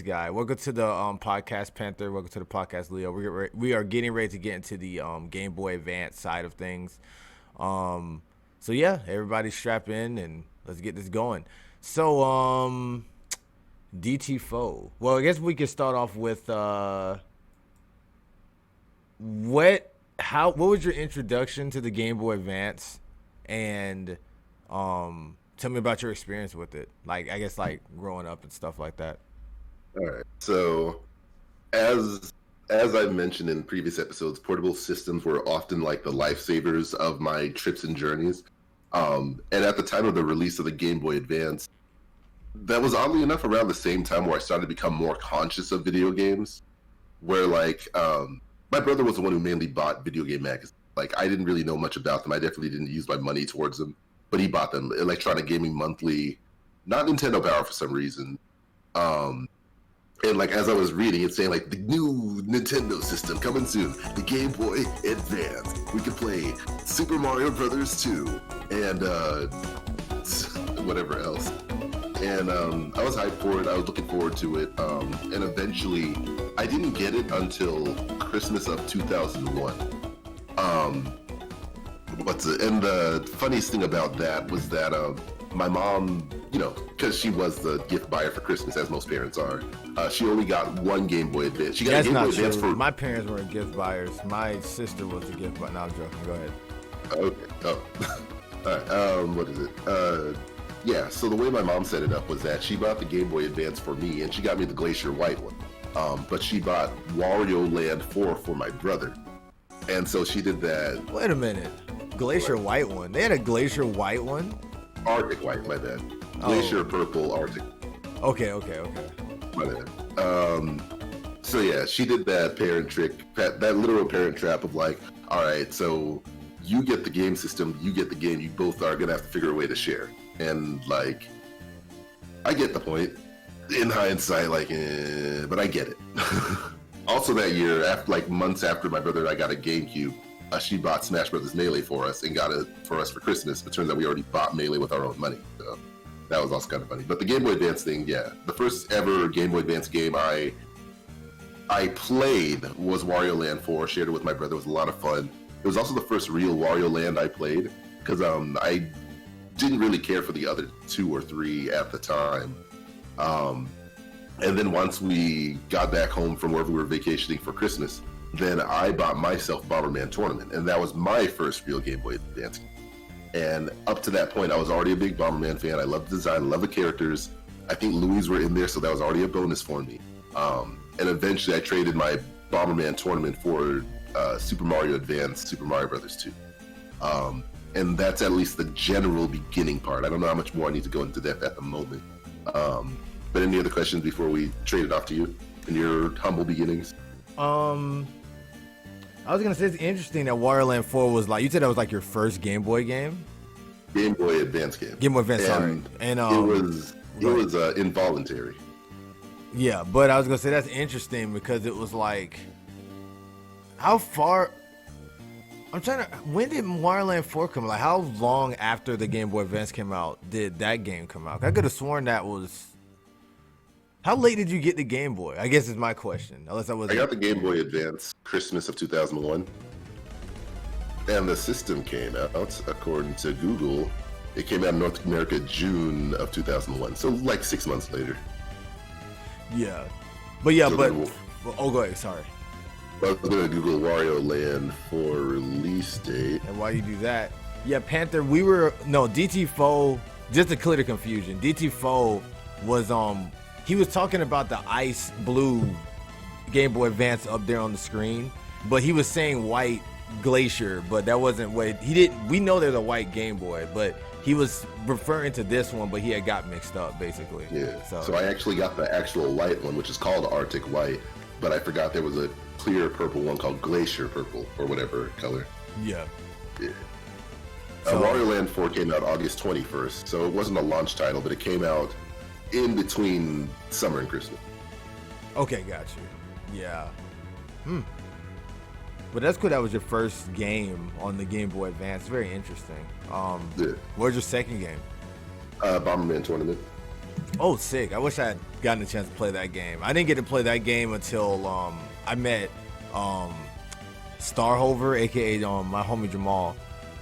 guy. Welcome to the podcast, Panther. Welcome to the podcast, Leo. We are getting ready to get into the Game Boy Advance side of things. So yeah, everybody strap in and let's get this going. So DT-Faux. Well, I guess we could start off with what was your introduction to the Game Boy Advance, and tell me about your experience with it. Like, I guess, like, growing up and stuff like that. All right. So, as I've mentioned in previous episodes, portable systems were often like the lifesavers of my trips and journeys. And at the time of the release of the Game Boy Advance, that was oddly enough around the same time where I started to become more conscious of video games. Where, like, my brother was the one who mainly bought video game magazines. Like, I didn't really know much about them. I definitely didn't use my money towards them. But he bought them, Electronic Gaming Monthly, not Nintendo Power for some reason. And like as I was reading, it's saying like the new Nintendo system coming soon, the Game Boy Advance. We could play Super Mario Brothers 2 and whatever else. And I was hyped for it. I was looking forward to it. And eventually, I didn't get it until Christmas of 2001. And the funniest thing about that was that my mom, you know, because she was the gift buyer for Christmas, as most parents are, she only got one Game Boy Advance. She got That's a Game not Boy Advance true. for... My parents weren't gift buyers. My sister was the gift buyer. No, I'm joking. Go ahead. Okay. Oh. All right. What is it? Yeah, so the way my mom set it up was that she bought the Game Boy Advance for me, and she got me the Glacier White one. But she bought Wario Land 4 for my brother. And so she did that. Wait a minute. Glacier White one. They had a Glacier White one? Arctic White, my bad. Glacier Purple Arctic. Okay. My bad. So yeah, she did that parent trick, that literal parent trap of like, all right, so you get the game system, you get the game, you both are gonna have to figure a way to share. And like, I get the point. In hindsight, like, but I get it. Also that year, after like months after my brother and I got a GameCube, she bought Smash Brothers Melee for us and got it for us for Christmas. It turns out we already bought Melee with our own money. So that was also kind of funny. But the Game Boy Advance thing, yeah. The first ever Game Boy Advance game I played was Wario Land 4. Shared it with my brother. It was a lot of fun. It was also the first real Wario Land I played because I didn't really care for the other 2 or 3 at the time. And then once we got back home from wherever we were vacationing for Christmas, then I bought myself Bomberman Tournament, and that was my first real Game Boy Advance. And up to that point, I was already a big Bomberman fan. I loved the design, I loved the characters. I think Louis were in there, so that was already a bonus for me. And eventually I traded my Bomberman Tournament for Super Mario Advance, Super Mario Brothers 2. And that's at least the general beginning part. I don't know how much more I need to go into depth at the moment. But any other questions before we trade it off to you in your humble beginnings? I was gonna say it's interesting that Wario Land 4 was like, you said that was like your first Game Boy game? Game Boy Advance game. Game Boy Advance, sorry. And it was involuntary. Yeah, but I was gonna say that's interesting because it was like, how far? When did Wario Land 4 come out? Like, how long after the Game Boy Advance came out did that game come out? I could have sworn that was. How late did you get the Game Boy? I guess is my question. Unless I got the Game Boy Advance Christmas of 2001, and the system came out according to Google. It came out in North America June of 2001, so like 6 months later. Yeah, but go ahead. Sorry. I was gonna Google Wario Land for release date. And while you do that, yeah, Panther. DT-Faux. Just to clear the confusion, DT-Faux was he was talking about the ice blue Game Boy Advance up there on the screen, but he was saying white Glacier, but that wasn't what he didn't. We know there's a white Game Boy, but he was referring to this one, but he had got mixed up basically. Yeah. So I actually got the actual white one, which is called Arctic White, but I forgot there was a clear purple one called Glacier Purple or whatever color. Yeah. Wario Land 4 came out August 21st, so it wasn't a launch title, but it came out in between summer and Christmas. Okay, got you. Yeah. But that's cool. That was your first game on the Game Boy Advance. Very interesting. What was your second game? Bomberman Tournament. Oh, sick. I wish I had gotten a chance to play that game. I didn't get to play that game until I met Starhover, aka my homie Jamal.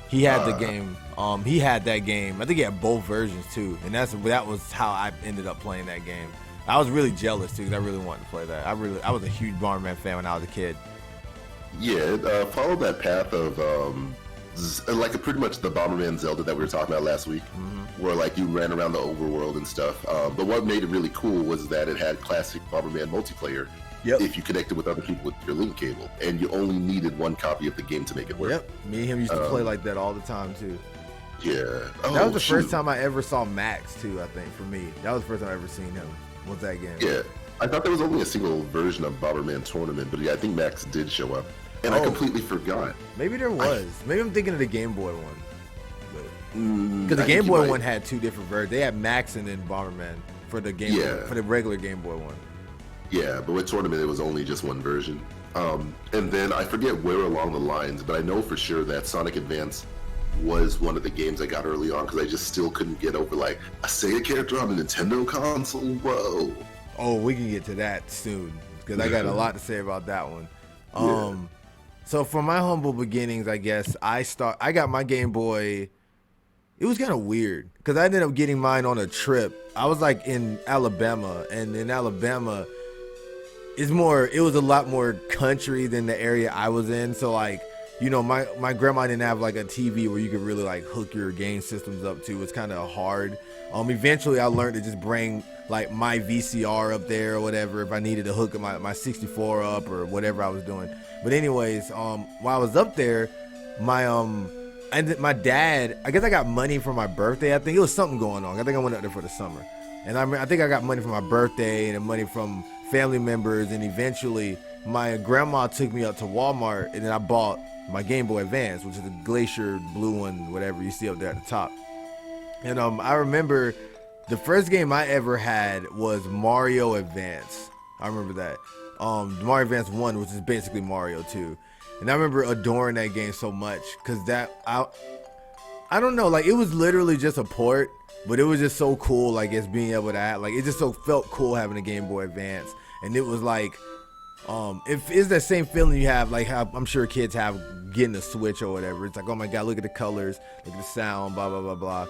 He had the game. He had that game. I think he had both versions too, and that was how I ended up playing that game. I was really jealous too, because I really wanted to play that. I was a huge Bomberman fan when I was a kid. Yeah, followed that path of like pretty much the Bomberman Zelda that we were talking about last week, where like you ran around the overworld and stuff. But what made it really cool was that it had classic Bomberman multiplayer. Yep. If you connected with other people with your link cable, and you only needed one copy of the game to make it work. Yep. Me and him used to play like that all the time too. Yeah. That was the first time I ever saw Max too. I think for me, that was the first time I ever seen him. Was that game? Yeah. I thought there was only a single version of Bomberman Tournament, but yeah, I think Max did show up. And I completely forgot. Maybe there was. Maybe I'm thinking of the Game Boy one. Because the Game Boy one had two different versions. They had Max and then Bomberman for the Game Boy, for the regular Game Boy one. Yeah, but with Tournament, it was only just one version. And then I forget where along the lines, but I know for sure that Sonic Advance was one of the games I got early on because I just still couldn't get over like a Sega character on a Nintendo console. Whoa. Oh, we can get to that soon because I got a lot to say about that one. So from my humble beginnings, I guess I got my Game Boy. It was kind of weird because I ended up getting mine on a trip. I was like in Alabama, and in Alabama, it was a lot more country than the area I was in. So like, you know, my grandma didn't have like a TV where you could really like hook your game systems up to. It's kind of hard. Eventually I learned to just bring like my VCR up there or whatever if I needed to hook my 64 up or whatever I was doing. But anyways, while I was up there, my dad, I guess I got money for my birthday. I think it was something going on. I think I went up there for the summer. And I think I got money for my birthday and money from family members. And eventually my grandma took me up to Walmart and then I bought my Game Boy Advance, which is the glacier blue one, whatever you see up there at the top. And I remember the first game I ever had was Mario Advance. I remember that. Mario Advance 1, which is basically Mario 2. And I remember adoring that game so much because I don't know, like it was literally just a port, but it was just so cool, like it's being able to have, like it just so felt cool having a Game Boy Advance. And it was like, it's that same feeling you have, like how I'm sure kids have getting a Switch or whatever. It's like, oh my God, look at the colors, look at the sound, blah, blah, blah, blah.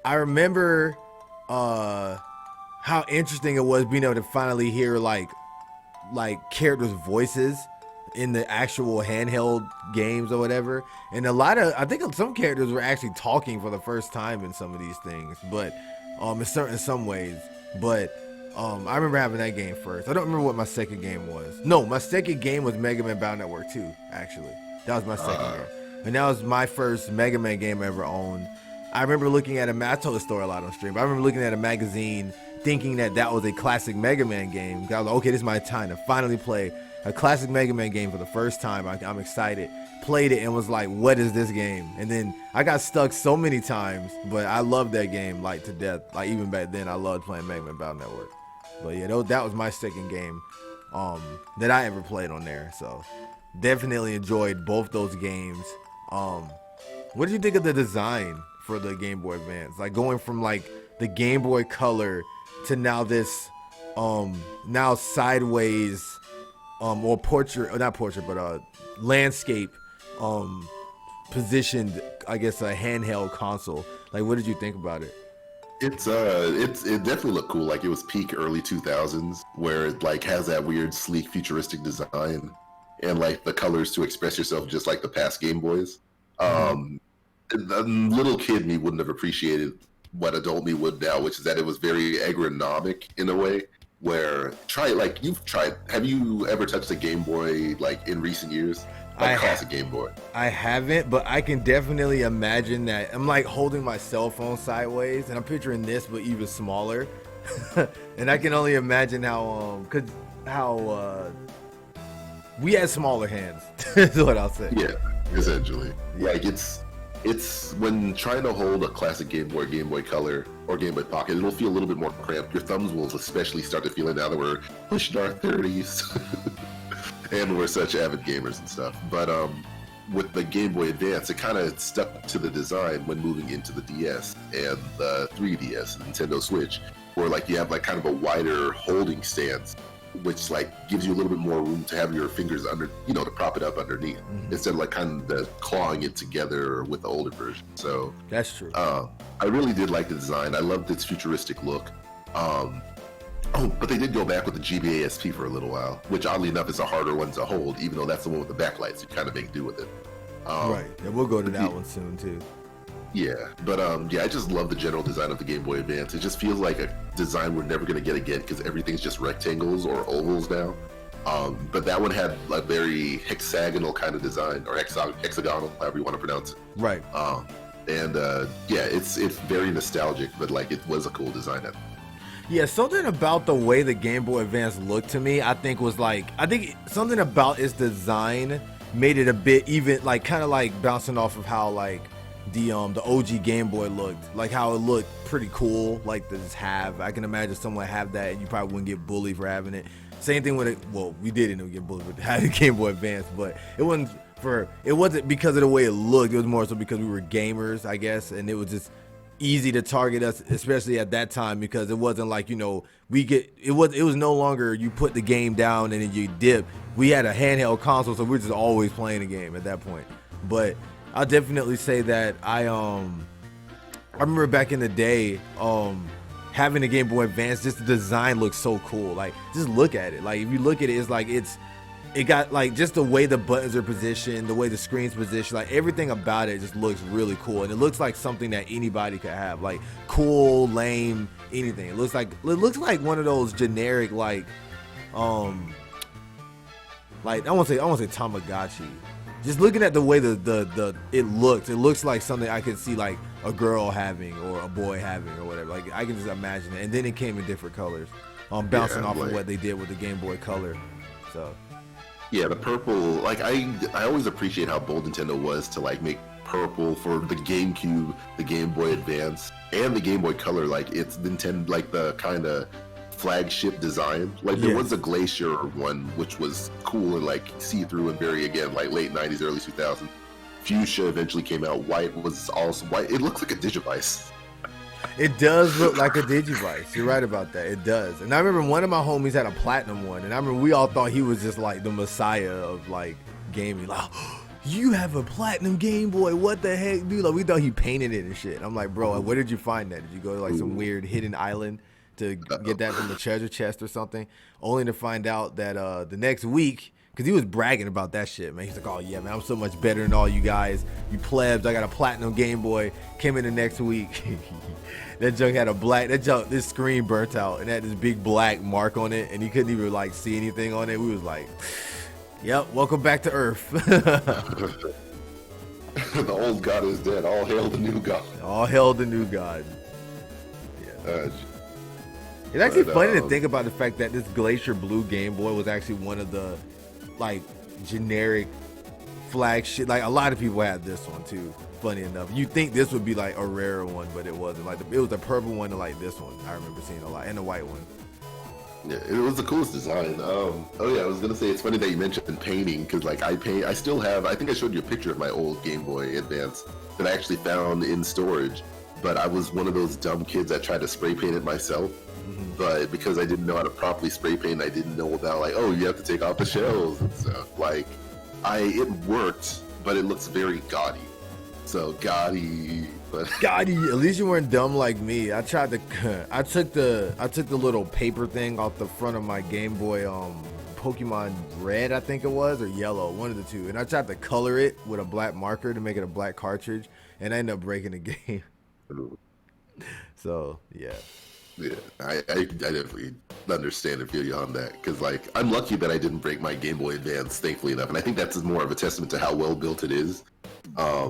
I remember how interesting it was being able to finally hear like characters' voices in the actual handheld games or whatever. And I think some characters were actually talking for the first time in some of these things, but in some ways. But I remember having that game first. I don't remember what my second game was. No, my second game was Mega Man Battle Network 2, actually. That was my second game. And that was my first Mega Man game I ever owned. I remember looking at I told the story a lot on stream, but I remember looking at a magazine thinking that was a classic Mega Man game. I was like, okay, this is my time to finally play a classic Mega Man game for the first time. I'm excited. Played it and was like, what is this game? And then I got stuck so many times, but I loved that game like to death. Like even back then, I loved playing Mega Man Battle Network. But yeah, that was my second game that I ever played on there. So definitely enjoyed both those games. What did you think of the design for the Game Boy Advance? Like going from like the Game Boy Color to now this now sideways or portrait, or not portrait, but landscape positioned, I guess, a handheld console. Like, what did you think about it? It definitely looked cool. Like it was peak early 2000s, where it like has that weird, sleek, futuristic design, and like the colors to express yourself, just like the past Game Boys. The little kid me wouldn't have appreciated what adult me would now, which is that it was very agronomic in a way. Where have you ever touched a Game Boy like in recent years? Like classic Game Boy. I haven't, but I can definitely imagine that. I'm like holding my cell phone sideways and I'm picturing this but even smaller. And I can only imagine how we had smaller hands. Is what I'll say. Yeah, essentially. Like it's when trying to hold a classic Game Boy Color, or Game Boy Pocket, it'll feel a little bit more cramped. Your thumbs will especially start to feel it now that we're pushing our 30s. And we're such avid gamers and stuff. But with the Game Boy Advance, it kind of stuck to the design when moving into the DS and the 3DS, Nintendo Switch, where like you have like kind of a wider holding stance, which like gives you a little bit more room to have your fingers under, you know, to prop it up underneath, instead of like kind of the clawing it together with the older version. So that's true. I really did like the design. I loved its futuristic look. Oh, but they did go back with the GBA SP for a little while, which oddly enough is a harder one to hold, even though that's the one with the backlights. You kind of make do with it. Right. Yeah, we'll go to that one soon too. Yeah, but yeah, I just love the general design of the Game Boy Advance. It just feels like a design we're never going to get again because everything's just rectangles or ovals now. But that one had a very hexagonal kind of design, or hexagonal, however you want to pronounce it. Right. And yeah, it's very nostalgic, but like it was a cool design. Yeah, something about the way the Game Boy Advance looked to me, I think something about its design made it a bit even, like kind of like bouncing off of how like the OG Game Boy looked, like how it looked pretty cool, like to just have. I can imagine someone have that and you probably wouldn't get bullied for having it. Same thing with it. Well, we did end up getting bullied with having the Game Boy Advance, but it wasn't because of the way it looked. It was more so because we were gamers, I guess, and it was just easy to target us, especially at that time, because it wasn't like, you know, it was no longer you put the game down and then you dip. We had a handheld console, so we were just always playing the game at that point. But I'll definitely say that I remember back in the day, having a Game Boy Advance, just the design looks so cool. Like, just look at it. Like, if you look at it, it's like it got like just the way the buttons are positioned, the way the screen's positioned, like everything about it just looks really cool, and it looks like something that anybody could have, like cool, lame, anything. It looks like one of those generic like I won't say Tamagotchi. Just looking at the way it looks like something I could see like a girl having or a boy having or whatever. Like I can just imagine it, and then it came in different colors, bouncing off of what they did with the Game Boy Color. So. Yeah, the purple, like I always appreciate how bold Nintendo was to like make purple for the GameCube, the Game Boy Advance, and the Game Boy Color. Like it's Nintendo, like the kind of flagship design. Like there was a Glacier one, which was cool and like see-through and very, again, like late 90s, early 2000s. Fuchsia eventually came out. White was also white. It looks like a Digivice. It does look like a Digivice. You're right about that. It does. And I remember one of my homies had a platinum one, and I remember we all thought he was just like the messiah of like gaming. Like, oh, you have a platinum Game Boy? What the heck, dude? Like we thought he painted it and shit. I'm like, bro, where did you find that? Did you go to like some weird hidden island to get that from the treasure chest or something? Only to find out that the next week, because he was bragging about that shit, man. He's like, oh, yeah, man, I'm so much better than all you guys. You plebs, I got a platinum Game Boy. Came in the next week. That junk had this screen burnt out and had this big black mark on it, and he couldn't even, like, see anything on it. We was like, yep, welcome back to Earth. The old god is dead. All hail the new god. All hail the new god. Yeah. It's actually funny to think about the fact that this Glacier Blue Game Boy was actually one of the like generic flagship. Like a lot of people had this one too. Funny enough, you think this would be like a rarer one, but it wasn't. Like it was the purple one and like this one. I remember seeing a lot, and the white one. Yeah, it was the coolest design. Oh yeah, I was gonna say it's funny that you mentioned painting because like I still have. I think I showed you a picture of my old Game Boy Advance that I actually found in storage. But I was one of those dumb kids that tried to spray paint it myself. But because I didn't know how to properly spray paint, I didn't know about like, oh, you have to take off the shells and stuff. Like, it worked, but it looks very gaudy. So gaudy, but gaudy. At least you weren't dumb like me. I took the little paper thing off the front of my Game Boy, Pokemon Red, I think it was, or Yellow, one of the two, and I tried to color it with a black marker to make it a black cartridge, and I ended up breaking the game. So yeah. Yeah, I definitely understand and feel you on that because, like, I'm lucky that I didn't break my Game Boy Advance, thankfully enough, and I think that's more of a testament to how well built it is. But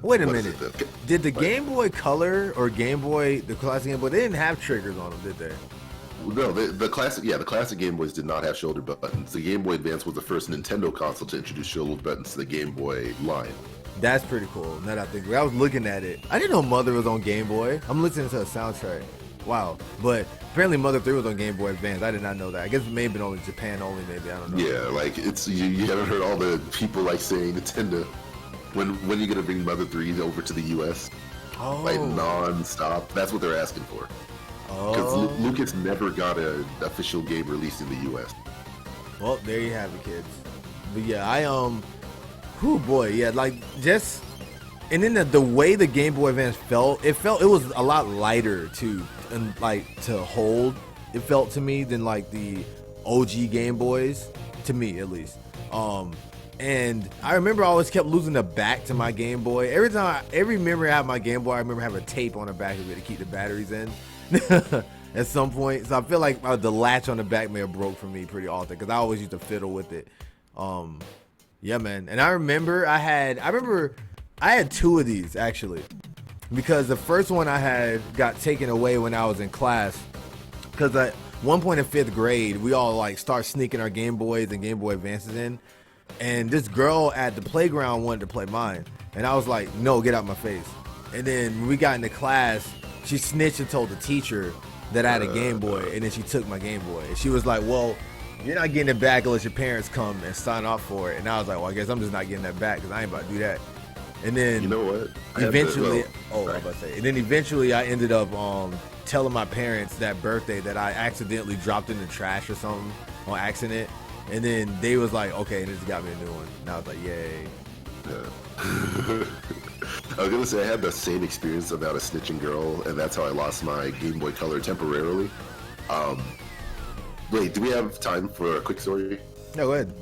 wait a minute, did the Game Boy Color or the classic Game Boy, they didn't have triggers on them, did they? No, the classic Game Boys did not have shoulder buttons. The Game Boy Advance was the first Nintendo console to introduce shoulder buttons to the Game Boy line. That's pretty cool. Now that I think, I was looking at it. I didn't know Mother was on Game Boy. I'm listening to a soundtrack. Wow. But apparently Mother 3 was on Game Boy Advance. I did not know that. I guess it may have been only Japan only, maybe. I don't know. Yeah, like it's you haven't heard all the people like saying Nintendo when are you gonna bring Mother 3 over to the US? Oh. Like non-stop. That's what they're asking for. Because Lucas never got an official game released in the US. Well, there you have it, kids. But yeah, whew, boy, yeah, like just, and then the way the Game Boy Advance it was a lot lighter to hold. It felt to me than like the OG Game Boys, to me at least. And I remember I always kept losing the back to my Game Boy. Every memory I have of my Game Boy, I remember having a tape on the back of it to keep the batteries in. At some point, so I feel like the latch on the back may have broke for me pretty often because I always used to fiddle with it. Yeah, man. And I remember I had 2 of these actually, because the first one I had got taken away when I was in class, because at one point in 5th grade we all like start sneaking our Game Boys and Game Boy Advances in, and this girl at the playground wanted to play mine, and I was like, no, get out my face. And then when we got into class, she snitched and told the teacher that I had a Game Boy, and then she took my Game Boy. And she was like, well, you're not getting it back unless your parents come and sign off for it. And I was like, well, I guess I'm just not getting that back because I ain't about to do that. And then, you know what? Eventually, I was about to say, and then eventually I ended up telling my parents that birthday that I accidentally dropped in the trash or something on accident. And then they was like, okay, and this got me a new one. And I was like, yay. Yeah. I was gonna say I had the same experience about a snitching girl, and that's how I lost my Game Boy Color temporarily. Wait, do we have time for a quick story? No, go ahead.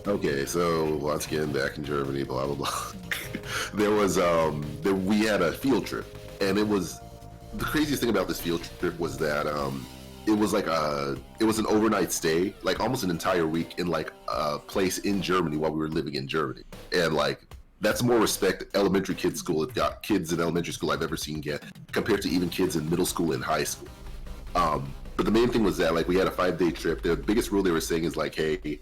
Okay, so once again, back in Germany, blah blah blah. There was we had a field trip, and it was the craziest thing about this field trip was that it was an overnight stay, like almost an entire week in like a place in Germany while we were living in Germany, and like. That's more respect elementary kids school. It got kids in elementary school I've ever seen get compared to even kids in middle school and high school. But the main thing was that like we had a 5-day trip. The biggest rule they were saying is like, hey,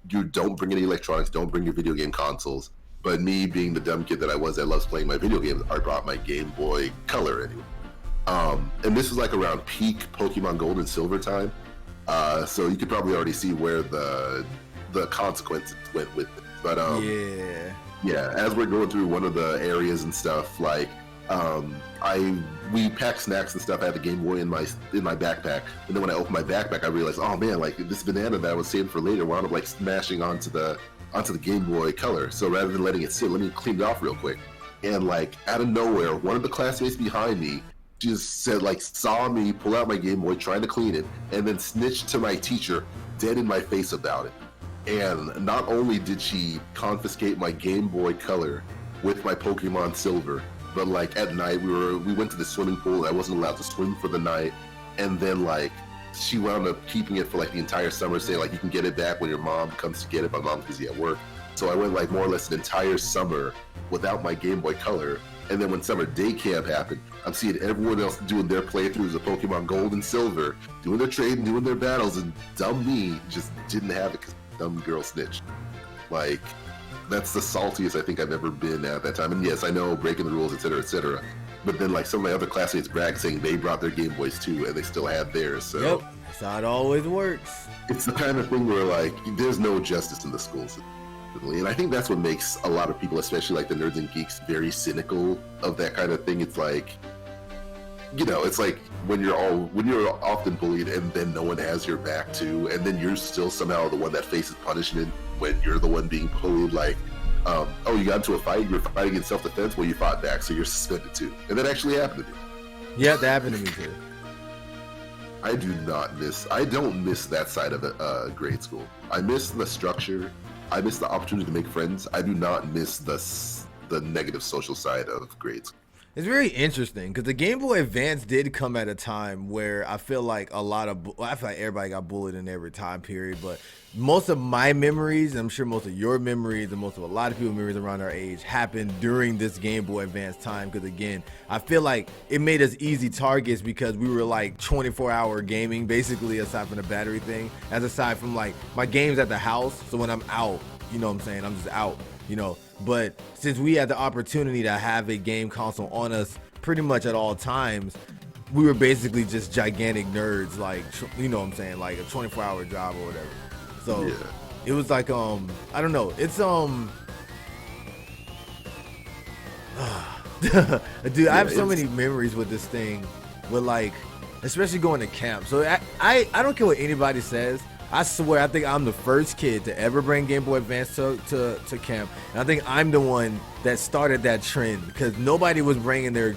you don't bring any electronics, don't bring your video game consoles. But me being the dumb kid that I was that loves playing my video games, I brought my Game Boy Color anyway. And this was like around peak Pokemon Gold and Silver time. So you could probably already see where the consequences went with it. But yeah, as we're going through one of the areas and stuff, like we packed snacks and stuff. I had the Game Boy in my backpack, and then when I opened my backpack, I realized, oh man, like this banana that I was saving for later wound up like smashing onto the Game Boy Color. So rather than letting it sit, let me clean it off real quick. And like out of nowhere, one of the classmates behind me just said, like, saw me pull out my Game Boy trying to clean it, and then snitched to my teacher dead in my face about it. And not only did she confiscate my Game Boy Color with my Pokemon Silver, but like at night we went to the swimming pool. I wasn't allowed to swim for the night, and then like she wound up keeping it for like the entire summer, saying like you can get it back when your mom comes to get it. My mom's busy at work, so I went like more or less an entire summer without my Game Boy Color. And then when summer day camp happened, I'm seeing everyone else doing their playthroughs of Pokemon Gold and Silver, doing their trade and doing their battles, and dumb me just didn't have it because dumb girl snitched. Like, that's the saltiest I think I've ever been at that time. And yes, I know, breaking the rules, etc., etc. But then, like, some of my other classmates bragged saying they brought their Game Boys too, and they still had theirs. So yep, that's how it always works. It's the kind of thing where, like, there's no justice in the schools. And I think that's what makes a lot of people, especially like the nerds and geeks, very cynical of that kind of thing. It's like, you know, it's like when you're often bullied and then no one has your back too, and then you're still somehow the one that faces punishment when you're the one being bullied. Like, oh, you got into a fight, you're fighting in self-defense, well, you fought back, so you're suspended too. And that actually happened to me. Yeah, that happened to me too. I don't miss that side of grade school. I miss the structure. I miss the opportunity to make friends. I do not miss the negative social side of grade school. It's very interesting because the Game Boy Advance did come at a time where I feel like I feel like everybody got bullied in every time period, but most of my memories, and I'm sure most of your memories and most of a lot of people's memories around our age happened during this Game Boy Advance time. Because again, I feel like it made us easy targets because we were like 24-hour gaming, basically, aside from the battery thing, as aside from like my games at the house. So when I'm out, you know what I'm saying, I'm just out, you know. But since we had the opportunity to have a game console on us pretty much at all times, we were basically just gigantic nerds, like, you know what I'm saying, like a 24-hour job or whatever. So it was like, I don't know. It's, dude, I have so many memories with this thing, with like, especially going to camp. So I don't care what anybody says. I swear, I think I'm the first kid to ever bring Game Boy Advance to camp, and I think I'm the one that started that trend, because nobody was bringing their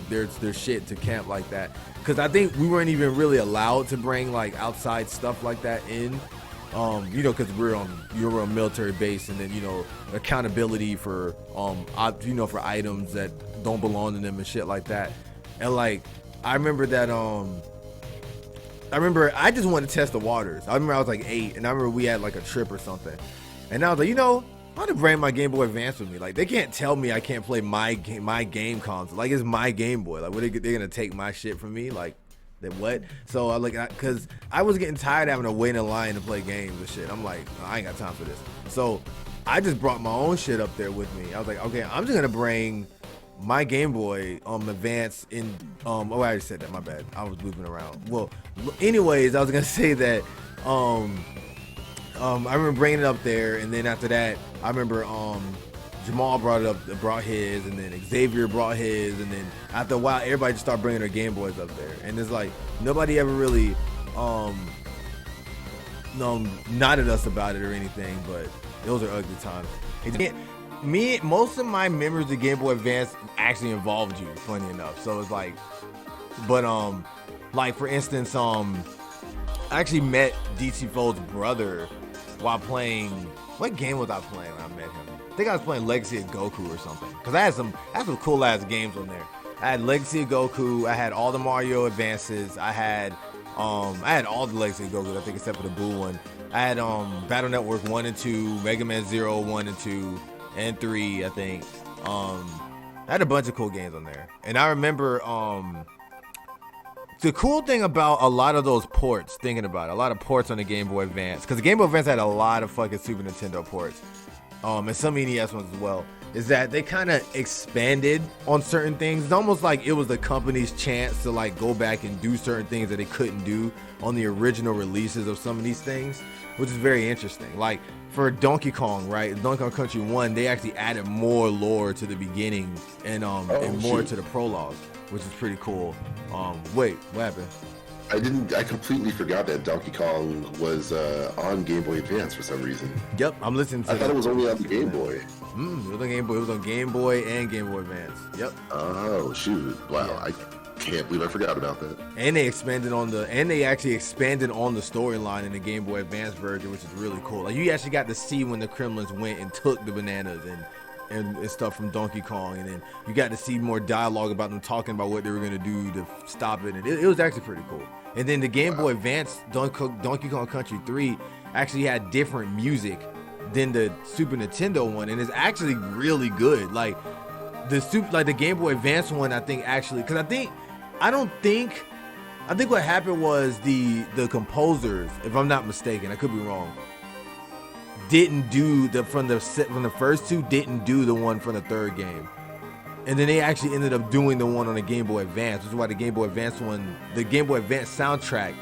shit to camp like that. Because I think we weren't even really allowed to bring like outside stuff like that in, you know, because you're on a military base, and then, you know, accountability for you know, for items that don't belong to them and shit like that. And like, I remember that I just wanted to test the waters. I remember I was like 8, and I remember we had like a trip or something, and I was like, you know, I'm gonna bring my Game Boy Advance with me. Like, they can't tell me I can't play my game console. Like, it's my Game Boy. Like, what, they're gonna take my shit from me? Like, that what? So I like, cause I was getting tired of having to wait in line to play games and shit. I'm like, I ain't got time for this. So I just brought my own shit up there with me. I was like, okay, I'm just gonna bring my Game Boy Advance in I already said that, my bad, I was looping around. Well, anyways, I was gonna say that I remember bringing it up there, and then after that I remember Jamal brought his, and then Xavier brought his, and then after a while everybody just started bringing their Game Boys up there, and it's like nobody ever really nodded us about it or anything, but those are ugly times. Most of my memories of Game Boy Advance actually involved you, funny enough. So it's like, but like for instance, I actually met DT-Faux's brother while playing. What game was I playing when I met him? I think I was playing Legacy of Goku or something. Cause I had some cool ass games on there. I had Legacy of Goku. I had all the Mario Advances. I had all the Legacy of Goku, I think, except for the Boo one. I had Battle Network 1 and 2, Mega Man 0, 1 and 2. And 3, I think. I had a bunch of cool games on there. And I remember the cool thing about a lot of those ports, thinking about it, a lot of ports on the Game Boy Advance, because the Game Boy Advance had a lot of fucking Super Nintendo ports, and some NES ones as well, is that they kind of expanded on certain things. It's almost like it was the company's chance to like go back and do certain things that they couldn't do on the original releases of some of these things, which is very interesting. Like for Donkey Kong, right? Donkey Kong Country 1, they actually added more lore to the beginning and more to the prologue, which is pretty cool. Wait, what happened? I completely forgot that Donkey Kong was on Game Boy Advance for some reason. Yep, I'm listening to I thought it was only on the Game Boy. It was on Game Boy. It was on Game Boy and Game Boy Advance. Yep. Oh shoot! Wow, yeah. I can't believe I forgot about that. And they actually expanded on the storyline in the Game Boy Advance version, which is really cool. Like, you actually got to see when the Kremlins went and took the bananas and stuff from Donkey Kong, and then you got to see more dialogue about them talking about what they were gonna do to stop it, and it was actually pretty cool. And then the Game Boy Advance Donkey Kong Country 3 actually had different music than the Super Nintendo one, and it's actually really good. Like the Game Boy Advance one, I think actually, because I think what happened was the composers, if I'm not mistaken, I could be wrong, didn't do from the first two, didn't do the one from the third game, and then they actually ended up doing the one on the Game Boy Advance, which is why the Game Boy Advance one, the Game Boy Advance soundtrack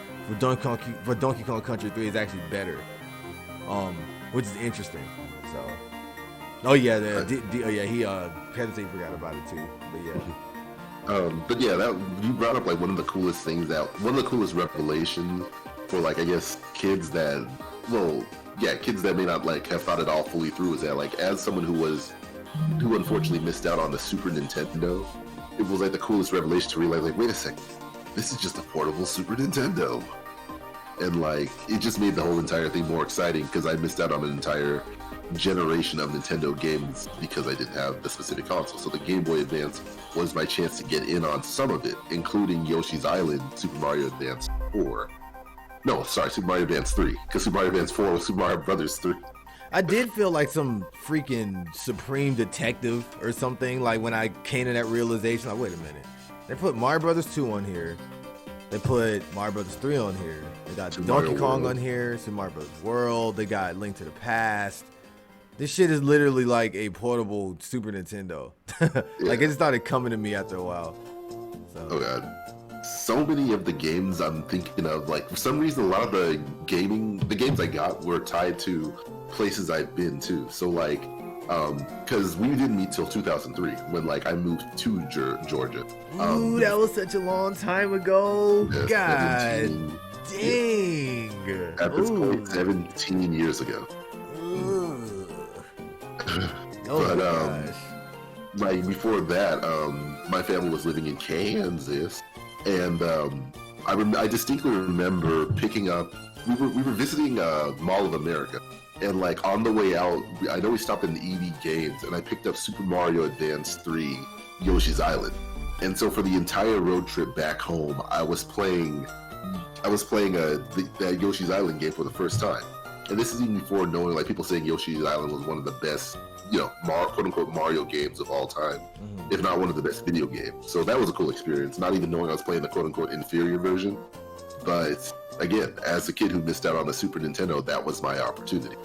for Donkey Kong Country 3 is actually better, which is interesting. So, oh yeah, he Pepsi forgot about it too, but yeah. But yeah, that you brought up like one of the coolest revelations for, like, I guess kids that may not like have thought it all fully through, is that, like, as someone who unfortunately missed out on the Super Nintendo, it was like the coolest revelation to realize, like, wait a second, this is just a portable Super Nintendo. And like, it just made the whole entire thing more exciting, because I missed out on an entire generation of Nintendo games because I didn't have the specific console. So the Game Boy Advance was my chance to get in on some of it, including Yoshi's Island, Super Mario Advance 4. No, sorry, Super Mario Advance 3, because Super Mario Advance 4 was Super Mario Brothers 3. I did feel like some freaking Supreme Detective or something, like when I came to that realization, like, wait a minute, they put Mario Brothers 2 on here, they put Mario Brothers 3 on here, they got Donkey Kong on here, Super Mario Brothers World, they got Link to the Past. This shit is literally like a portable Super Nintendo. Like, it started coming to me after a while. So. Oh god. so many of the games I'm thinking of, like for some reason, a lot of the games I got were tied to places I've been to. So like, because we didn't meet till 2003 when like I moved to Georgia. Ooh, that was such a long time ago. Yes, God dang. Yeah. At this point, 17 years ago. Oh my gosh. Like before that, my family was living in Kansas, and I distinctly remember picking up. We were visiting Mall of America, and like on the way out, I know we stopped in the ED Games, and I picked up Super Mario Advance 3, Yoshi's Island, and so for the entire road trip back home, I was playing that Yoshi's Island game for the first time, and this is even before knowing like people saying Yoshi's Island was one of the best, quote unquote Mario games of all time, if not one of the best video games. So that was a cool experience, not even knowing I was playing the quote unquote inferior version. But again, as a kid who missed out on the Super Nintendo, that was my opportunity.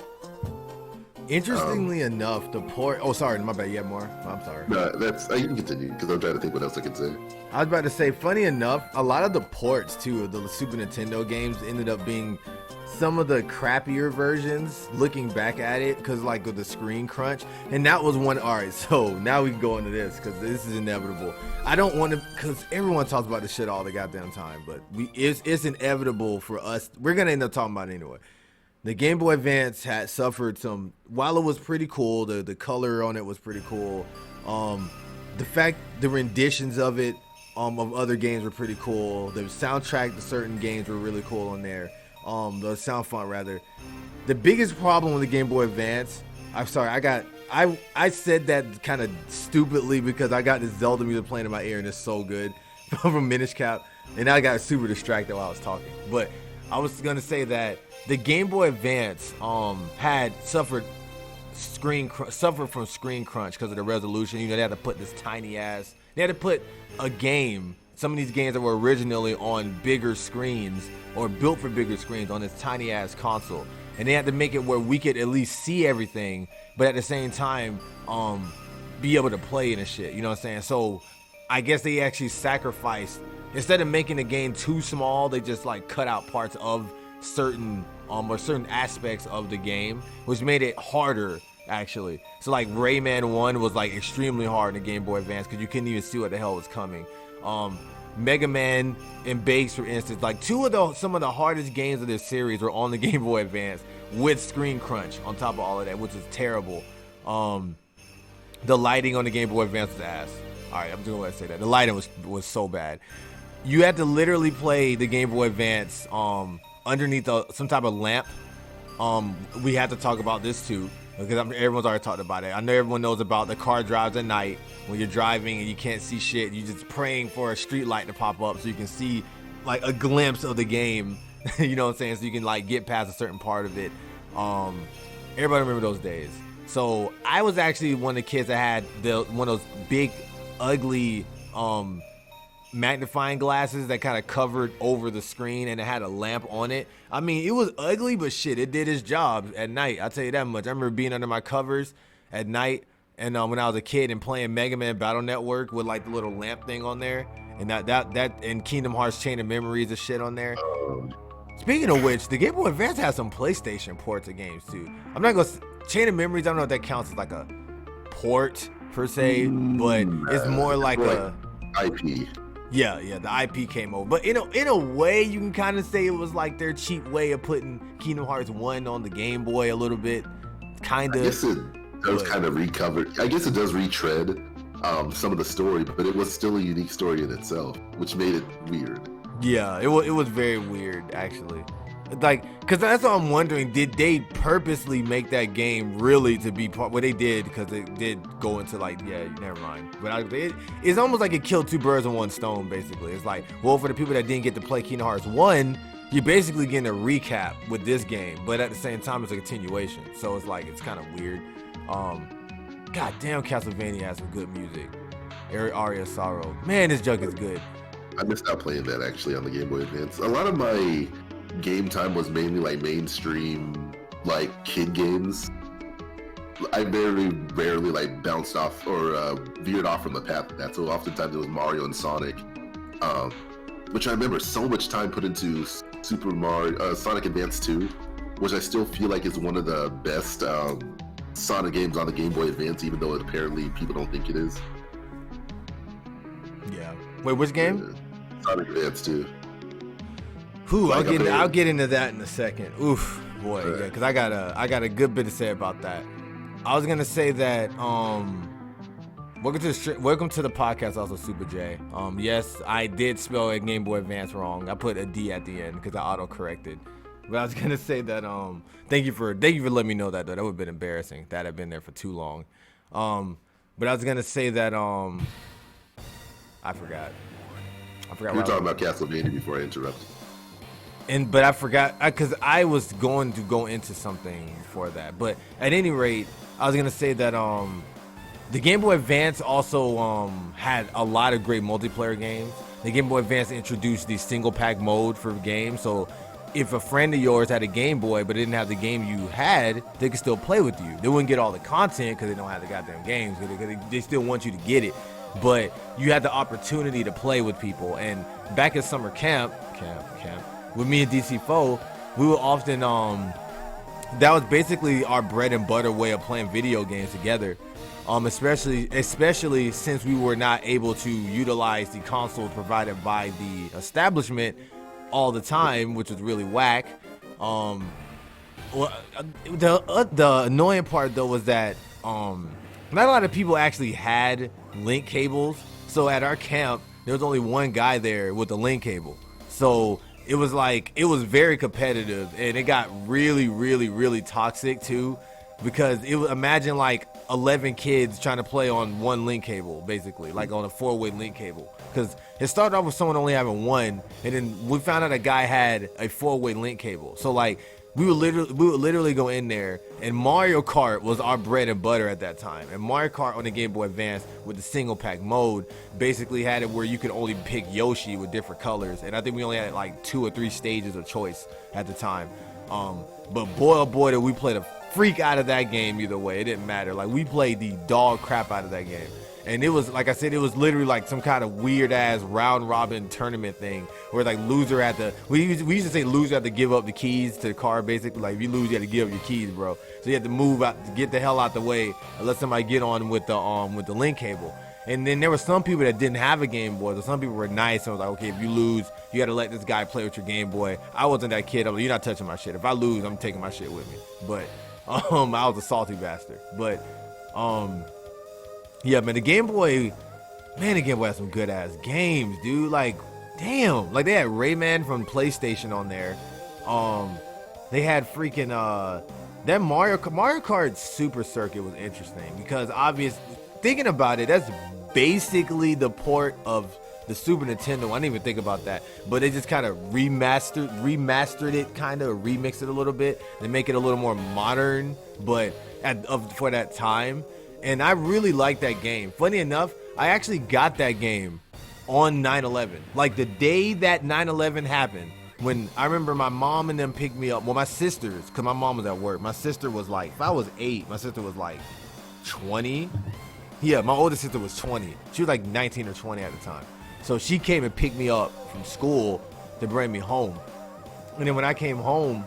Interestingly enough, the port. Oh, sorry, my bad. You have more? I'm sorry. No, you can continue because I'm trying to think what else I can say. I was about to say, funny enough, a lot of the ports too of the Super Nintendo games ended up being some of the crappier versions. Looking back at it, because like with the screen crunch, and that was one. All right, so now we can go into this because this is inevitable. I don't want to, because everyone talks about this shit all the goddamn time, but it's inevitable for us. We're gonna end up talking about it anyway. The Game Boy Advance had suffered some, while it was pretty cool, the color on it was pretty cool. The fact, the renditions of it, of other games were pretty cool. The soundtrack to certain games were really cool on there. The sound font rather. The biggest problem with the Game Boy Advance, I'm sorry, I said that kind of stupidly because I got this Zelda music playing in my ear and it's so good from Minish Cap, and I got super distracted while I was talking. But I was gonna say that the Game Boy Advance had suffered from screen crunch because of the resolution. They had to put this tiny ass. They had to put a game. Some of these games that were originally on bigger screens or built for bigger screens on this tiny ass console, and they had to make it where we could at least see everything, but at the same time, be able to play it and shit. You know what I'm saying? So I guess they actually sacrificed, instead of making the game too small, they just like cut out parts of certain aspects of the game, which made it harder actually. So like Rayman 1 was like extremely hard in the Game Boy Advance because you couldn't even see what the hell was coming. Mega Man and Bakes, for instance, like some of the hardest games of this series were on the Game Boy Advance with screen crunch on top of all of that, which is terrible. The lighting on the Game Boy Advance was ass. All right, I'm just gonna say that the lighting was so bad. You had to literally play the Game Boy Advance underneath some type of lamp. We had to talk about this too because everyone's already talked about it. I know everyone knows about the car drives at night when you're driving and you can't see shit. You're just praying for a street light to pop up so you can see like a glimpse of the game. You know what I'm saying? So you can like get past a certain part of it. Everybody remember those days. So I was actually one of the kids that had one of those big, ugly magnifying glasses that kind of covered over the screen and it had a lamp on it. I mean, it was ugly, but shit, it did its job at night. I'll tell you that much. I remember being under my covers at night and when I was a kid and playing Mega Man Battle Network with like the little lamp thing on there, and that and Kingdom Hearts Chain of Memories and shit on there. Speaking of which, the Game Boy Advance has some PlayStation ports of games too. I'm not gonna Chain of Memories, I don't know if that counts as like a port per se, but it's more like a IP. Yeah, the IP came over. But in a way, you can kind of say it was like their cheap way of putting Kingdom Hearts 1 on the Game Boy a little bit. Kind of. I guess it does kind of recover. I guess it does retread some of the story, but it was still a unique story in itself, which made it weird. Yeah, it was very weird, actually. Like, because that's what I'm wondering. Did they purposely make that game really to be part? Well, they did, because it did go into like, yeah, never mind. But it's almost like it killed two birds with one stone, basically. It's like, well, for the people that didn't get to play Kingdom Hearts 1, you're basically getting a recap with this game, but at the same time, it's a continuation. So it's like, it's kind of weird. God damn, Castlevania has some good music. Aria of Sorrow. Man, this junk is good. I missed out playing that actually on the Game Boy Advance. A lot of my game time was mainly like mainstream, like kid games. I very rarely like bounced off or veered off from the path of that. So oftentimes it was Mario and Sonic. which I remember so much time put into Super Mario Sonic Advance 2, which I still feel like is one of the best Sonic games on the Game Boy Advance, even though apparently people don't think it is. Yeah. Wait, which game? Sonic Advance 2. Whew, I'll get into that in a second. Oof, boy, yeah, because I got a good bit to say about that. I was gonna say that welcome to the podcast, also Super J. Yes, I did spell a Game Boy Advance wrong. I put a D at the end because I auto corrected. But I was gonna say that thank you for letting me know that, though. That would have been embarrassing. That had been there for too long. But I was gonna say that I forgot. You were talking about Castlevania before I interrupted. But I forgot because I was going to go into something for that. But at any rate, I was gonna say that the Game Boy Advance also had a lot of great multiplayer games. The Game Boy Advance introduced the single pack mode for games, so if a friend of yours had a Game Boy but didn't have the game you had, they could still play with you. They wouldn't get all the content because they don't have the goddamn games. They still want you to get it, but you had the opportunity to play with people. And back at summer camp with me and DT-Faux, we would often that was basically our bread and butter way of playing video games together. Especially since we were not able to utilize the consoles provided by the establishment all the time, which was really whack. The annoying part though was that not a lot of people actually had link cables. So at our camp, there was only one guy there with the link cable. So it was very competitive, and it got really, really, really toxic too, because imagine like 11 kids trying to play on one link cable, basically, like on a 4-way link cable. Because it started off with someone only having one, and then we found out a guy had a 4-way link cable. So like we would literally go in there, and Mario Kart was our bread and butter at that time. And Mario Kart on the Game Boy Advance with the single pack mode basically had it where you could only pick Yoshi with different colors, and I think we only had like 2 or 3 stages of choice at the time. But boy, oh boy, did we play the freak out of that game either way. It didn't matter. Like, we played the dog crap out of that game. And it was, like I said, it was literally like some kind of weird ass round robin tournament thing where like loser had to, we used to say loser had to give up the keys to the car, basically. Like, if you lose, you had to give up your keys, bro. So you had to move out, to get the hell out the way and let somebody get on with the link cable. And then there were some people that didn't have a Game Boy. So some people were nice and was like, okay, if you lose, you got to let this guy play with your Game Boy. I wasn't that kid. I'm like, you're not touching my shit. If I lose, I'm taking my shit with me. But I was a salty bastard. But yeah, man, the Game Boy had some good ass games, dude. Like, damn, like they had Rayman from PlayStation on there. They had freaking that Mario Kart Super Circuit was interesting because thinking about it, that's basically the port of the Super Nintendo. I didn't even think about that, but they just kind of remastered it, kind of remixed it a little bit. They make it a little more modern, but for that time. And I really like that game. Funny enough, I actually got that game on 9/11. Like the day that 9/11 happened, when I remember my mom and them picked me up. Well, my sisters, because my mom was at work. My sister was like, if I was 8, my sister was like 20. Yeah, my older sister was 20. She was like 19 or 20 at the time. So she came and picked me up from school to bring me home. And then when I came home,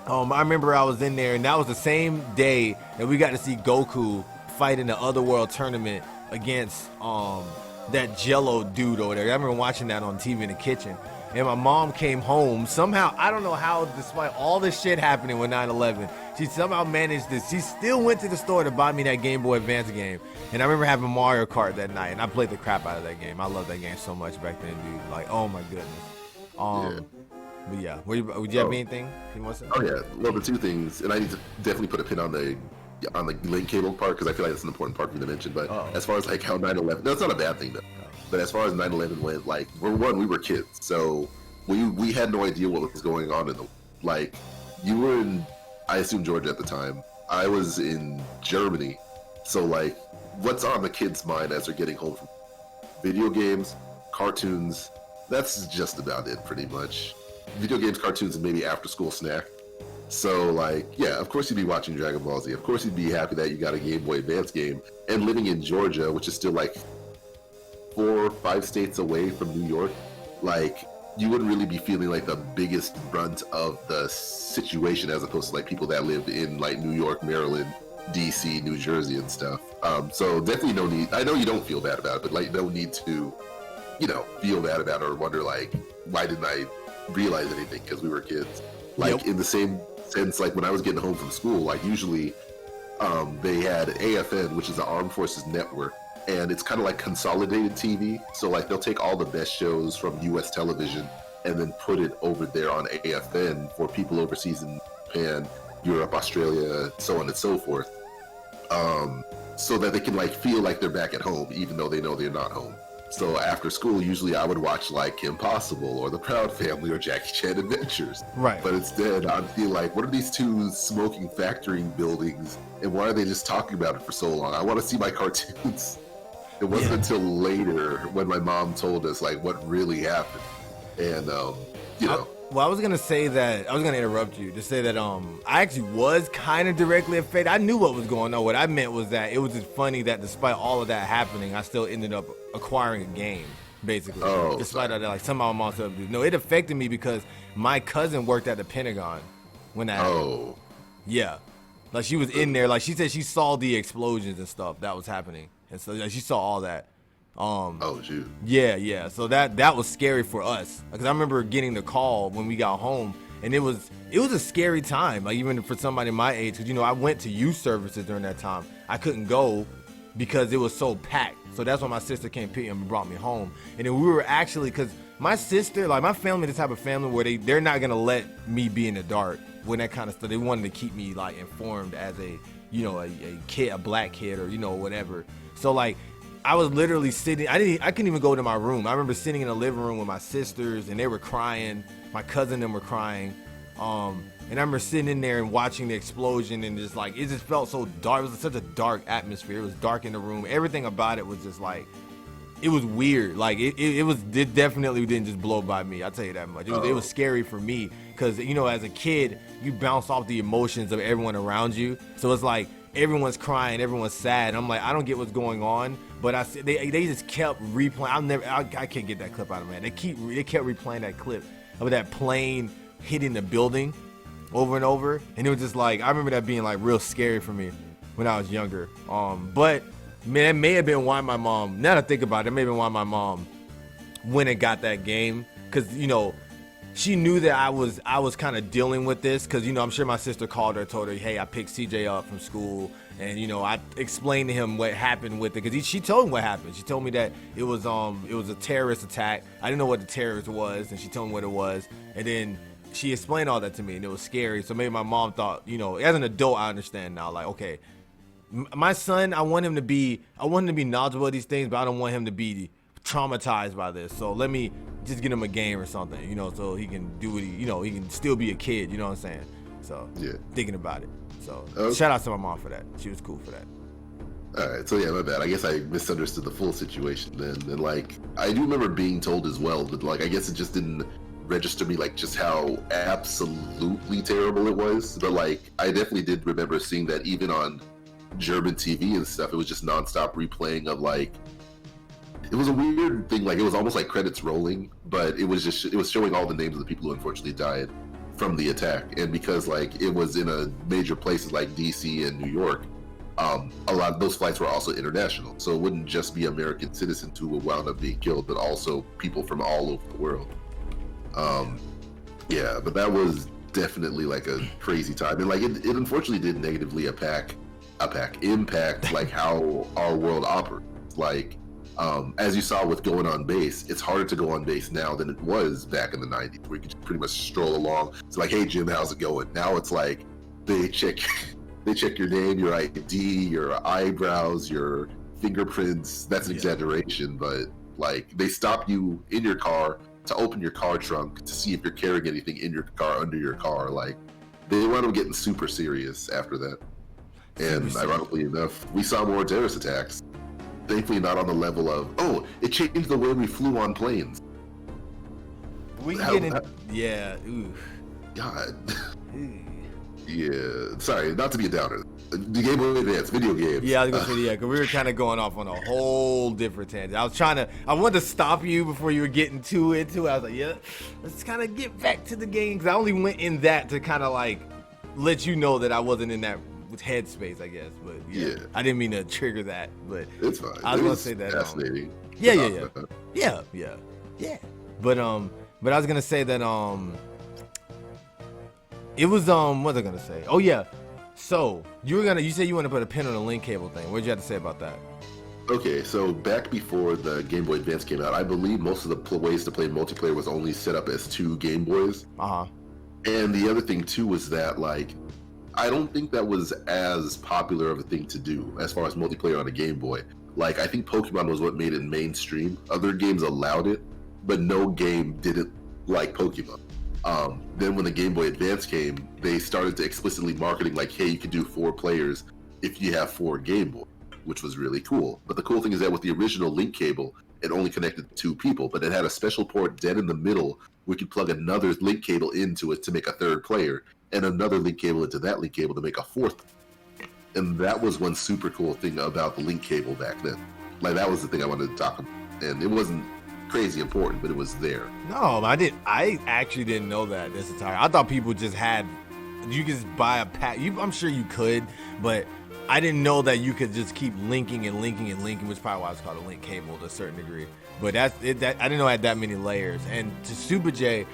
I remember I was in there, and that was the same day that we got to see Goku fight in the Otherworld tournament against that Jello dude over there. I remember watching that on TV in the kitchen. And my mom came home. Somehow, I don't know how, despite all this shit happening with 9/11, she somehow managed this. She still went to the store to buy me that Game Boy Advance game. And I remember having Mario Kart that night, and I played the crap out of that game. I loved that game so much back then, dude. Like, oh my goodness. But yeah, would you have anything you want to say? Oh yeah, well, the two things, and I need to definitely put a pin on the link cable part because I feel like that's an important part for you to mention. But as far as like how 9/11, that's not a bad thing though. But as far as 9/11 went, like we were kids, so we had no idea what was going on in the like. You were in, I assume, Georgia at the time. I was in Germany, so like, what's on the kids' mind as they're getting home from video games, cartoons? That's just about it, pretty much. Video games, cartoons, and maybe after-school snack. So, like, yeah, of course you'd be watching Dragon Ball Z. Of course you'd be happy that you got a Game Boy Advance game. And living in Georgia, which is still like 4 or 5 states away from New York, like you wouldn't really be feeling like the biggest brunt of the situation as opposed to like people that live in like New York, Maryland, DC, New Jersey and stuff. So definitely no need. I know you don't feel bad about it, but like no need to, feel bad about it or wonder like, why didn't I realize anything because we were kids? Like in the same sense, like when I was getting home from school, like usually they had AFN, which is the Armed Forces Network, and it's kind of like consolidated TV. So like they'll take all the best shows from US television and then put it over there on AFN for people overseas in Japan, Europe, Australia, so on and so forth. So that they can like feel like they're back at home, even though they know they're not home. So after school, usually I would watch like Kim Possible or The Proud Family or Jackie Chan Adventures. Right. But instead, I'd feel like, what are these two smoking factoring buildings, and why are they just talking about it for so long? I want to see my cartoons. It wasn't until later when my mom told us like what really happened, and Well, I was gonna say that I was gonna interrupt you to say that I actually was kind of directly affected. I knew what was going on. What I meant was that it was just funny that despite all of that happening, I still ended up acquiring a game, basically. Despite all that, like somehow my mom said, no, it affected me because my cousin worked at the Pentagon when that happened. Yeah, like she was in there. Like she said, she saw the explosions and stuff that was happening, and so like, she saw all that. Shoot. Yeah. So that was scary for us because I remember getting the call when we got home, and it was a scary time, like even for somebody my age, because I went to youth services during that time. I couldn't go because it was so packed. So that's when my sister came pick me up and brought me home. And then we were actually, because my sister, like my family, the type of family where they're not gonna let me be in the dark when that kind of stuff. They wanted to keep me like informed as a kid, a black kid, or whatever. So like, I was literally sitting. I couldn't even go to my room. I remember sitting in the living room with my sisters, and they were crying. My cousin and them were crying. And I remember sitting in there and watching the explosion, and just like it just felt so dark. It was such a dark atmosphere. It was dark in the room. Everything about it was just like, it was weird. Like it definitely didn't just blow by me. I'll tell you that much. It was scary for me because as a kid, you bounce off the emotions of everyone around you. So it's like everyone's crying, everyone's sad. I'm like, I don't get what's going on. But they just kept replaying. I can't get that clip out of my head. They kept replaying that clip of that plane hitting the building over and over, and it was just like, I remember that being like real scary for me when I was younger. But man, it may have been why my mom. Now that I think about it, it may have been why my mom went and got that game, because she knew that I was kind of dealing with this, because I'm sure my sister called her, told her, hey, I picked CJ up from school, and I explained to him what happened with it, because she told me what happened. She told me that it was a terrorist attack. I didn't know what the terrorist was, and she told me what it was, and then she explained all that to me, and it was scary. So maybe my mom thought, as an adult, I understand now, like, okay, my son, I want him to be knowledgeable of these things, but I don't want him to be traumatized by this. So let me just get him a game or something, so he can do what he can still be a kid, you know what I'm saying? So yeah, thinking about it. So shout out to my mom for that. She was cool for that. All right, so yeah, my bad. I guess I misunderstood the full situation then. And like, I do remember being told as well, but like, I guess it just didn't register me like just how absolutely terrible it was. But like, I definitely did remember seeing that even on German TV and stuff. It was just nonstop replaying of like, it was a weird thing. Like, it was almost like credits rolling, but it was showing all the names of the people who unfortunately died from the attack. And because like it was in a major places like DC and New York, a lot of those flights were also international. So it wouldn't just be American citizens who would wound up being killed, but also people from all over the world. Yeah, but that was definitely like a crazy time. And like it unfortunately did negatively impact like how our world operates. Like, as you saw with going on base, it's harder to go on base now than it was back in the 90s, where you could just pretty much stroll along. It's like, hey Jim, how's it going? Now it's like they check your name, your ID, your eyebrows, your fingerprints. That's an exaggeration, but like they stop you in your car to open your car trunk to see if you're carrying anything in your car, under your car. Like, they wound up getting super serious after that. And ironically enough, we saw more terrorist attacks. Thankfully not on the level of, oh, it changed the way we flew on planes. We can get in, yeah, ooh. God. Yeah, sorry, not to be a downer. The Game Boy Advance video games. Yeah, I was gonna say because we were kind of going off on a whole different tangent. I wanted to stop you before you were getting too into it. I was like, yeah, let's kind of get back to the game because I only went in that to kind of like let you know that I wasn't in that headspace, I guess. But yeah, I didn't mean to trigger that, but it's fine. I was gonna say that. Fascinating. Yeah. But I was gonna say that it was what was I gonna say? Oh yeah. So you said you want to put a pin on the link cable thing. What did you have to say about that? Okay, so back before the Game Boy Advance came out, I believe most of the ways to play multiplayer was only set up as 2 Game Boys. And the other thing too was that like I don't think that was as popular of a thing to do as far as multiplayer on a Game Boy. Like I think Pokemon was what made it mainstream. Other games allowed it, but no game did it like Pokemon. Then when the Game Boy Advance came, they started to explicitly marketing like, hey, you can do 4 players if you have 4 Game Boy, which was really cool. But the cool thing is that with the original link cable, it only connected 2 people, but it had a special port dead in the middle where you could plug another link cable into it to make a 3rd player, and another link cable into that link cable to make a 4th. And that was one super cool thing about the link cable back then. Like that was the thing I wanted to talk about. And it wasn't crazy important, but it was there. No, I actually didn't know that this entire. I thought people just had. You could just buy a pack. I'm sure you could, but I didn't know that you could just keep linking and linking and linking, which is probably why it's called a link cable to a certain degree. But I didn't know it had that many layers. And to Super J,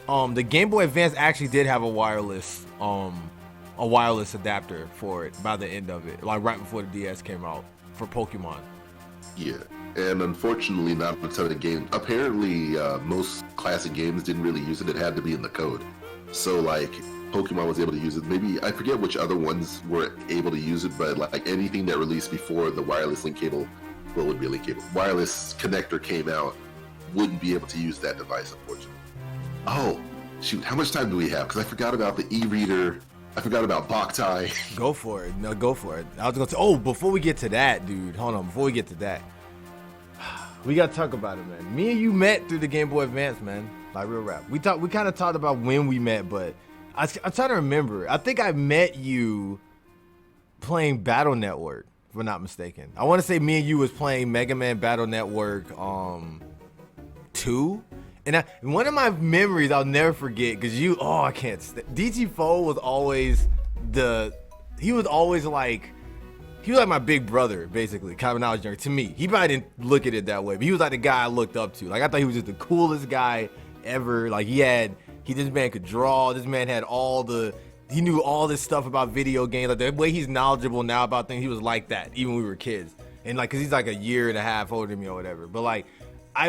the Game Boy Advance actually did have a wireless adapter for it by the end of it, like right before the DS came out for Pokemon. Yeah. And unfortunately, not a ton of games. Apparently, most classic games didn't really use it. It had to be in the code. So, like, Pokemon was able to use it. Maybe, I forget which other ones were able to use it, but, like, anything that released before the wireless link cable, well, it would be a link cable. Wireless connector came out, wouldn't be able to use that device, unfortunately. Oh, shoot, how much time do we have? Because I forgot about the e-reader. I forgot about Boktai. Go for it. No, go for it. I was going to say, before we get to that, dude, hold on. Before we get to that, we got to talk about it, man. Me and you met through the Game Boy Advance, man. Like real rap. We kind of talked about when we met, but I'm trying to remember. I think I met you playing Battle Network, if I'm not mistaken. I want to say me and you was playing Mega Man Battle Network 2. And one of my memories I'll never forget, because I can't. DT-Faux was always he was like my big brother, basically, kind of when I was younger. To me, he probably didn't look at it that way, but he was like the guy I looked up to. Like I thought he was just the coolest guy ever. Like this man could draw. This man had he knew all this stuff about video games. Like the way he's knowledgeable now about things, he was like that even when we were kids. And like, cause he's like a year and a half older than me or whatever. But like, I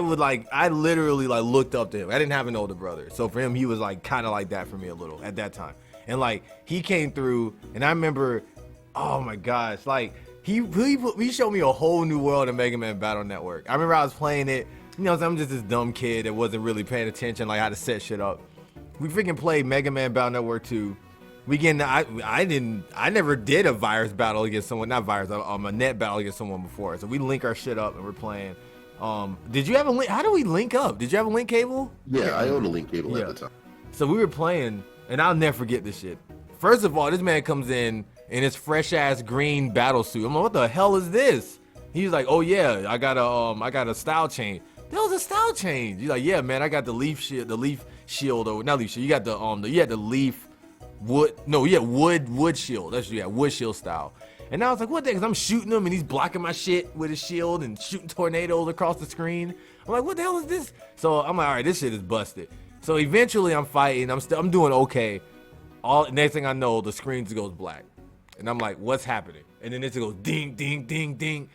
literally like looked up to him. I didn't have an older brother, so for him, he was like kind of like that for me a little at that time. And like he came through, and I remember. Oh my gosh, like he showed me a whole new world of Mega Man Battle Network. I remember I was playing it, I'm just this dumb kid that wasn't really paying attention, like how to set shit up. We freaking played Mega Man Battle Network 2. I never did a virus battle against someone, not virus, a net battle against someone before. So we link our shit up and we're playing. Did you have a link? How do we link up? Did you have a link cable? Yeah, I owned a link cable at the time. So we were playing, and I'll never forget this shit. First of all, this man comes in his fresh ass green battle suit. I'm like, what the hell is this? He's like, oh yeah, I got a style change. That was a style change. He's like, yeah, man, I got the leaf shield, or not leaf shield. You got the leaf wood. No, yeah, wood shield. That's wood shield style. And I was like, what the heck? 'Cause I'm shooting him and he's blocking my shit with his shield and shooting tornadoes across the screen. I'm like, what the hell is this? So I'm like, all right, this shit is busted. So eventually I'm fighting. I'm doing okay. Next thing I know, the screen just goes black. And I'm like, what's happening? And then it goes ding, ding, ding, ding.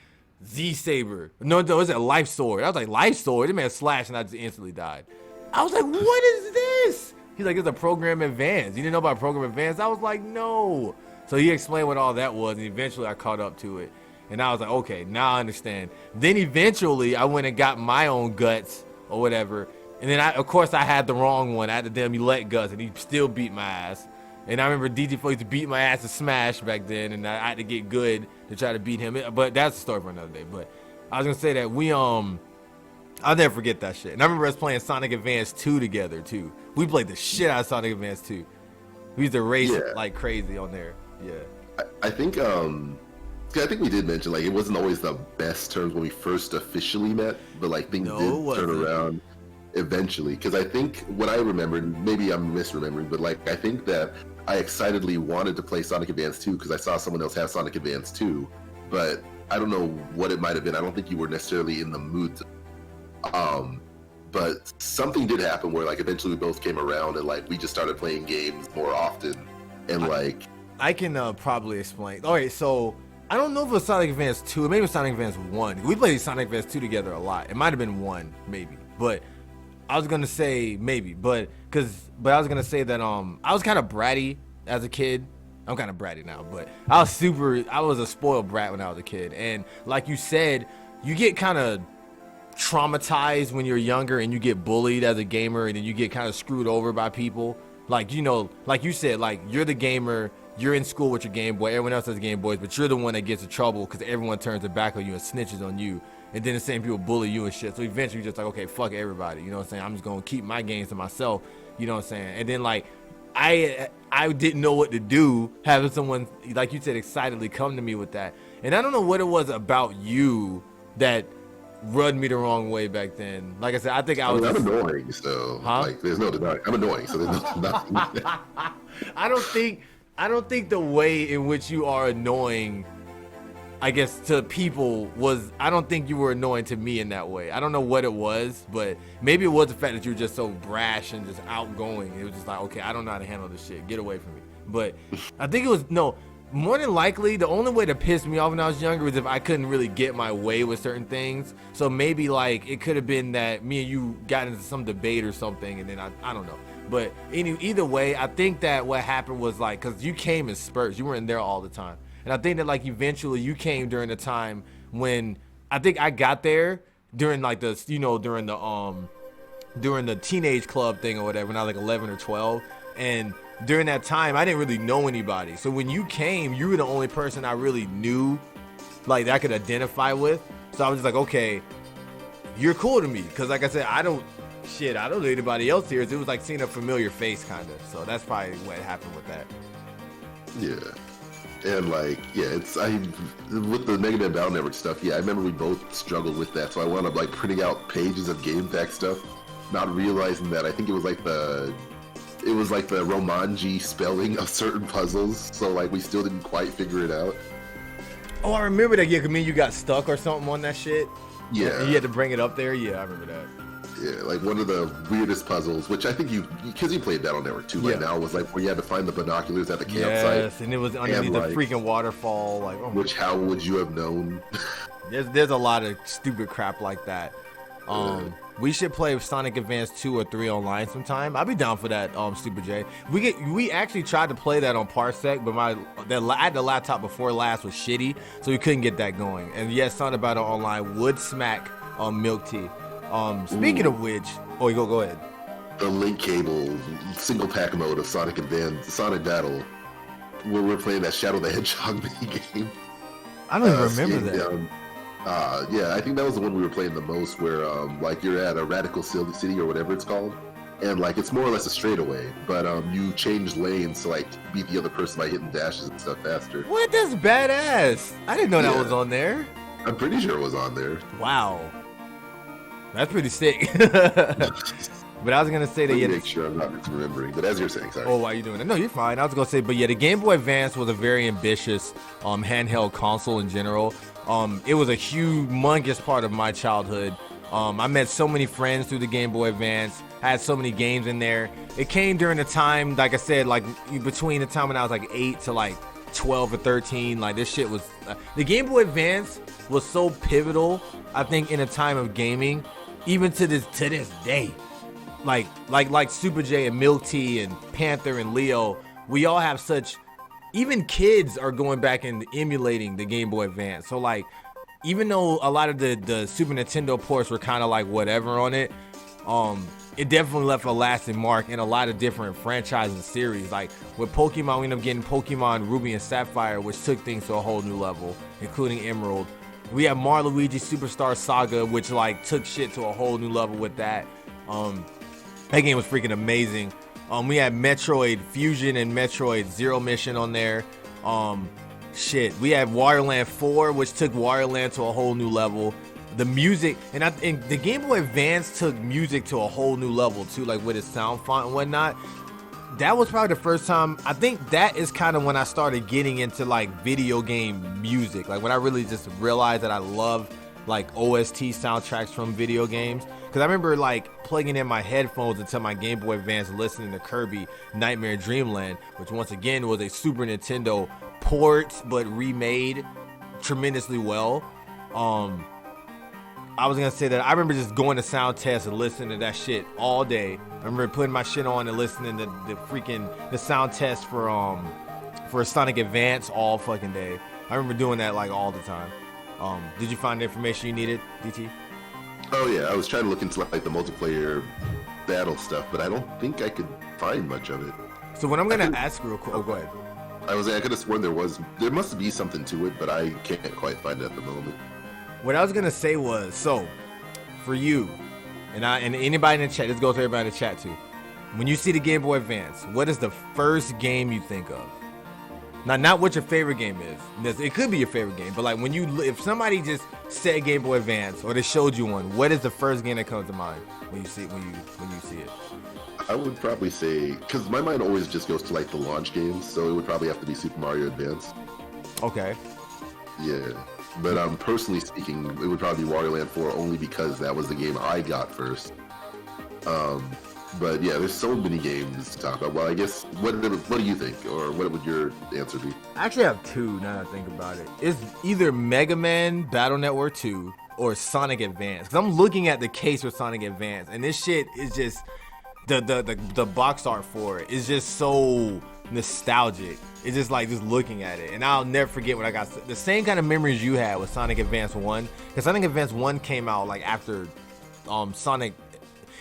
Z-Saber. No, it's a life sword. I was like, life sword? This man slashed and I just instantly died. I was like, what is this? He's like, it's a program advance. You didn't know about program advance? I was like, no. So he explained what all that was, and eventually I caught up to it. And I was like, okay, now I understand. Then eventually I went and got my own guts or whatever. And then of course I had the wrong one. I had the damn elect guts, and he still beat my ass. And I remember DT-Faux used to beat my ass to Smash back then, and I had to get good to try to beat him. But that's a story for another day. But I was gonna say that I'll never forget that shit. And I remember us playing Sonic Advance 2 together too. We played the shit out of Sonic Advance 2. We used to race like crazy on there. Yeah. I think I think we did mention like it wasn't always the best terms when we first officially met, but like things did turn around eventually. Because I think what I remembered, maybe I'm misremembering, but like I think that I excitedly wanted to play Sonic Advance 2 because I saw someone else have Sonic Advance 2, but I don't know what it might have been. I don't think you were necessarily in the mood to, but something did happen where like eventually we both came around and like we just started playing games more often, and like I can probably explain. All right, so I don't know if it was Sonic Advance 2, maybe it was Sonic Advance 1. We played Sonic Advance 2 together a lot. It might have been 1, maybe. But I was going to say maybe, but I was going to say that I was kind of bratty as a kid. I'm kind of bratty now, but I was a spoiled brat when I was a kid. And like you said, you get kind of traumatized when you're younger and you get bullied as a gamer, and then you get kind of screwed over by people. Like, you know, like you said, like you're the gamer, you're in school with your Game Boy, everyone else has Game Boys, but you're the one that gets in trouble because everyone turns their back on you and snitches on you, and then the same people bully you and shit. So eventually you're just like, okay, fuck everybody, you know what I'm saying? I'm just gonna keep my games to myself, you know what I'm saying? And then like I didn't know what to do, having someone like you said excitedly come to me with that, and I don't know what it was about you that rubbed me the wrong way back then. Like I said, I think I'm annoying, so like there's no denying. I'm annoying, so there's nothing. I don't think the way in which you are annoying, I guess, to people I don't think you were annoying to me in that way. I don't know what it was, but maybe it was the fact that you were just so brash and just outgoing. It was just like, okay, I don't know how to handle this shit. Get away from me. But I think it was, more than likely, the only way to piss me off when I was younger was if I couldn't really get my way with certain things. So maybe like it could have been that me and you got into some debate or something, and then I don't know. But either way, I think that what happened was like, because you came in spurts, you weren't there all the time. And I think that like eventually you came during the time when I think I got there during like the, during the teenage club thing or whatever, when I was like 11 or 12. And during that time, I didn't really know anybody. So when you came, you were the only person I really knew, like that I could identify with. So I was just like, okay, you're cool to me. Because like I said, I don't know anybody else here. So it was like seeing a familiar face kind of. So that's probably what happened with that. Yeah. And like, yeah, with the Mega Man Battle Network stuff, yeah, I remember we both struggled with that. So I wound up like printing out pages of game pack stuff, not realizing that I think it was like the Romanji spelling of certain puzzles. So like we still didn't quite figure it out. Oh, I remember that. Yeah, I mean, you got stuck or something on that shit. Yeah. And you had to bring it up there. Yeah, I remember that. Yeah, like one of the weirdest puzzles, which I think because you played Battle Network 2 right now, was like where you had to find the binoculars at the campsite. Yes, and it was underneath the freaking waterfall. Like, oh which, how would you have known? There's a lot of stupid crap like that. We should play Sonic Advance 2 or 3 online sometime. I'd be down for that, Super J. We actually tried to play that on Parsec, but I had the laptop before last was shitty, so we couldn't get that going. And yes, Sonic Battle Online would smack Milk Tea. Speaking of which, go ahead. The link cable single pack mode of Sonic Battle, where we're playing that Shadow the Hedgehog mini game. I don't even remember that. Yeah, I think that was the one we were playing the most, where like you're at a Radical City or whatever it's called, and like it's more or less a straightaway, but you change lanes to like beat the other person by hitting dashes and stuff faster. What? That's badass. I didn't know that was on there. I'm pretty sure it was on there. Wow. That's pretty sick. But I was gonna say that. Make sure I'm not remembering. But as you're saying, sorry. Oh, why are you doing that? No, you're fine. I was gonna say, but yeah, the Game Boy Advance was a very ambitious handheld console in general. It was a humongous part of my childhood. I met so many friends through the Game Boy Advance. I had so many games in there. It came during the time, like I said, like between the time when I was like 8 to like 12 or 13. Like this shit was the Game Boy Advance was so pivotal, I think, in a time of gaming, even to this day. Like Super J and Milk Tea and Panther and Leo, we all have such. Even kids are going back and emulating the Game Boy Advance. So like, even though a lot of the Super Nintendo ports were kind of like whatever on it, it definitely left a lasting mark in a lot of different franchises and series. Like with Pokemon, we ended up getting Pokemon Ruby and Sapphire, which took things to a whole new level, including Emerald. We have Mario Luigi Superstar Saga, which like took shit to a whole new level with that. That game was freaking amazing. We had Metroid Fusion and Metroid Zero Mission on there. shit, we had Wario Land 4, which took Wario Land to a whole new level. The music, and the Game Boy Advance took music to a whole new level too, like with its sound font and whatnot. That was probably the first time. I think that is kind of when I started getting into like video game music, like when I really just realized that I love like OST soundtracks from video games. Because I remember like plugging in my headphones into my Game Boy Advance, listening to Kirby Nightmare Dreamland, which once again was a Super Nintendo port but remade tremendously well. I was gonna say that I remember just going to sound tests and listening to that shit all day. I remember putting my shit on and listening to the sound test for Sonic Advance all fucking day. I remember doing that like all the time. Did you find the information you needed, DT? Oh yeah, I was trying to look into like the multiplayer battle stuff, but I don't think I could find much of it. So what I'm gonna ask real quick. Oh, go ahead. I could have sworn there must be something to it, but I can't quite find it at the moment. What I was gonna say was, so for you and anybody in the chat, let's go to everybody in the chat too. When you see the Game Boy Advance, what is the first game you think of? Now, not what your favorite game is. It could be your favorite game, but like if somebody just said Game Boy Advance or they showed you one, what is the first game that comes to mind when you see it? I would probably say, because my mind always just goes to like the launch games, so it would probably have to be Super Mario Advance. Okay. Yeah. But personally speaking, it would probably be Wario Land 4 only because that was the game I got first. But yeah, there's so many games to talk about. Well, I guess, what do you think? Or what would your answer be? I actually have two now that I think about it. It's either Mega Man Battle Network 2 or Sonic Advance. Because I'm looking at the case for Sonic Advance, and this shit is just, the box art for it is just so nostalgic. It's just like just looking at it, and I'll never forget what I got. The same kind of memories you had with Sonic Advance 1, because Sonic Advance 1 came out like after Sonic.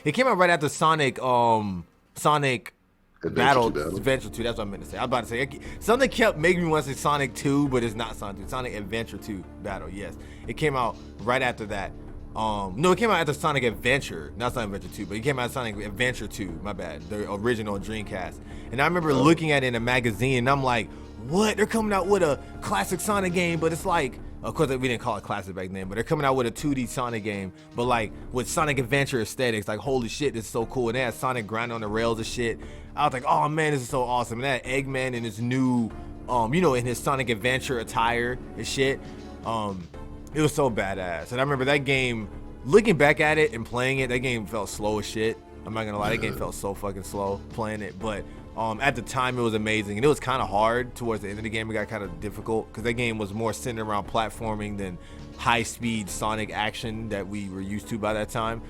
It came out right after Sonic Adventure 2. That's what I meant to say. I was about to say something kept making me want to say Sonic 2, but it's not Sonic 2. Sonic Adventure 2 Battle. Yes, it came out right after that. No, it came out after Sonic Adventure, not Sonic Adventure 2, but it came out Sonic Adventure 2, my bad, the original Dreamcast. And I remember looking at it in a magazine, and I'm like, what? They're coming out with a classic Sonic game, but it's like, of course, we didn't call it classic back then, but they're coming out with a 2D Sonic game, but like with Sonic Adventure aesthetics, like holy shit, this is so cool. And they had Sonic grinding on the rails and shit. I was like, oh man, this is so awesome. And that Eggman in his new, in his Sonic Adventure attire and shit. It was so badass. And I remember that game, looking back at it and playing it, that game felt slow as shit. I'm not gonna lie, that game felt so fucking slow playing it. But at the time, it was amazing. And it was kind of hard towards the end of the game. It got kind of difficult because that game was more centered around platforming than high-speed Sonic action that we were used to by that time.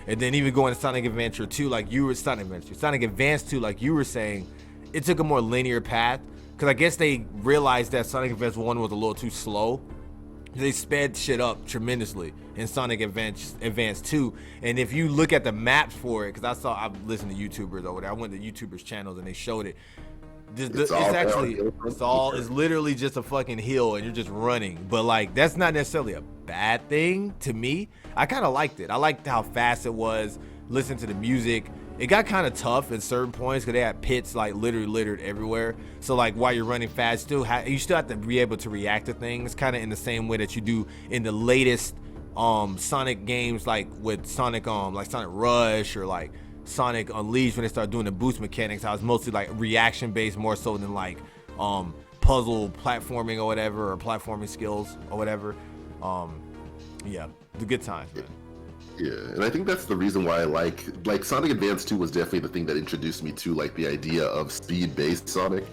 And then even going to Sonic Adventure 2, like you were, Sonic Advance 2, like you were saying, it took a more linear path. Because I guess they realized that Sonic Advance 1 was a little too slow. They sped shit up tremendously in Sonic Advance 2. And if you look at the maps for it, because I listened to YouTubers over there. I went to YouTubers' channels and they showed it. It's literally just a fucking hill and you're just running. But like, that's not necessarily a bad thing to me. I kind of liked it. I liked how fast it was, listen to the music. It got kind of tough at certain points because they had pits like literally littered everywhere. So like while you're running fast, you still have to be able to react to things kind of in the same way that you do in the latest Sonic games, like with Sonic like Sonic Rush or like Sonic Unleashed when they start doing the boost mechanics. How it's mostly like reaction based more so than like puzzle platforming or whatever, or platforming skills or whatever. Yeah, the good times, man. Yeah, and I think that's the reason why I like Sonic Advance 2 was definitely the thing that introduced me to like the idea of speed-based Sonic,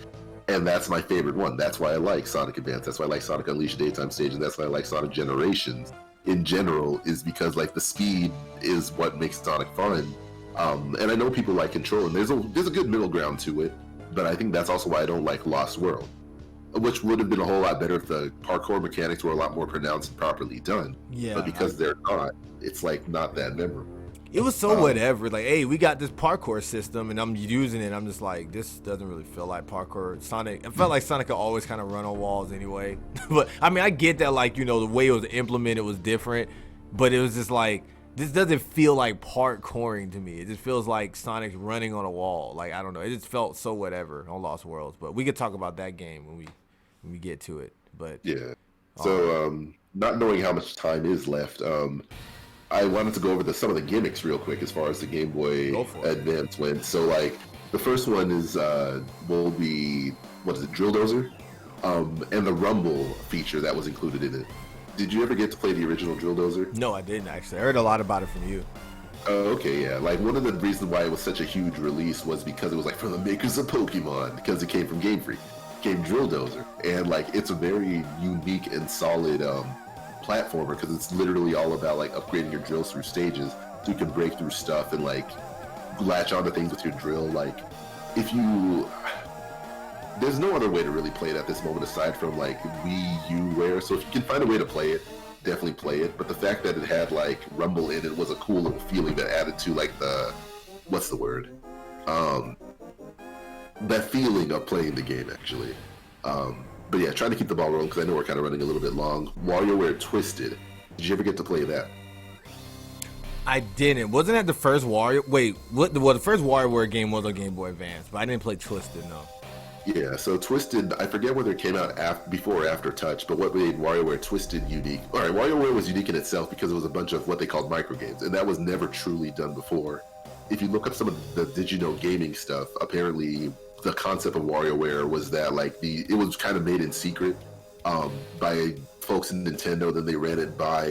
and that's my favorite one. That's why I like Sonic Advance. That's why I like Sonic Unleashed Daytime Stage, and that's why I like Sonic Generations in general, is because like the speed is what makes Sonic fun. And I know people like Control, and there's a good middle ground to it, but I think that's also why I don't like Lost World, which would have been a whole lot better if the parkour mechanics were a lot more pronounced and properly done. Yeah. But because they're not, it's like not that memorable. It was so whatever. Like, hey, we got this parkour system and I'm using it. I'm just like, this doesn't really feel like parkour. Sonic, it felt like Sonic could always kind of run on walls anyway. But I mean, I get that, like, the way it was implemented was different, but it was just like, this doesn't feel like parkouring to me. It just feels like Sonic's running on a wall. Like, I don't know. It just felt so whatever on Lost Worlds. But we could talk about that game when we get to it. But Yeah. So, not knowing how much time is left, I wanted to go over some of the gimmicks real quick as far as the Game Boy Advance went. So, like, the first one is will be, what is it, Drill Dozer, and the Rumble feature that was included in it. Did you ever get to play the original Drill Dozer? No, I didn't actually. I heard a lot about it from you. Oh, okay, yeah. Like, one of the reasons why it was such a huge release was because it was like from the makers of Pokemon, because it came from Game Freak, came Drill Dozer, and like it's a very unique and solid platformer because it's literally all about like upgrading your drills through stages so you can break through stuff and like latch onto things with your drill. Like, if you, there's no other way to really play it at this moment aside from like Wii U wear. So if you can find a way to play it, definitely play it. But the fact that it had like Rumble in it was a cool little feeling that added to like the, what's the word? That feeling of playing the game actually. But yeah, trying to keep the ball rolling because I know we're kind of running a little bit long. WarioWare Twisted. Did you ever get to play that? I didn't. Wasn't that the first Wario? Wait, what? Well, the first WarioWare game was on Game Boy Advance, but I didn't play Twisted. No. Yeah, so Twisted, I forget whether it came out before or after Touch, but what made WarioWare Twisted unique, alright, WarioWare was unique in itself because it was a bunch of what they called microgames, and that was never truly done before. If you look up some of the Did You Know gaming stuff, apparently the concept of WarioWare was that like it was kind of made in secret by folks in Nintendo, then they ran it by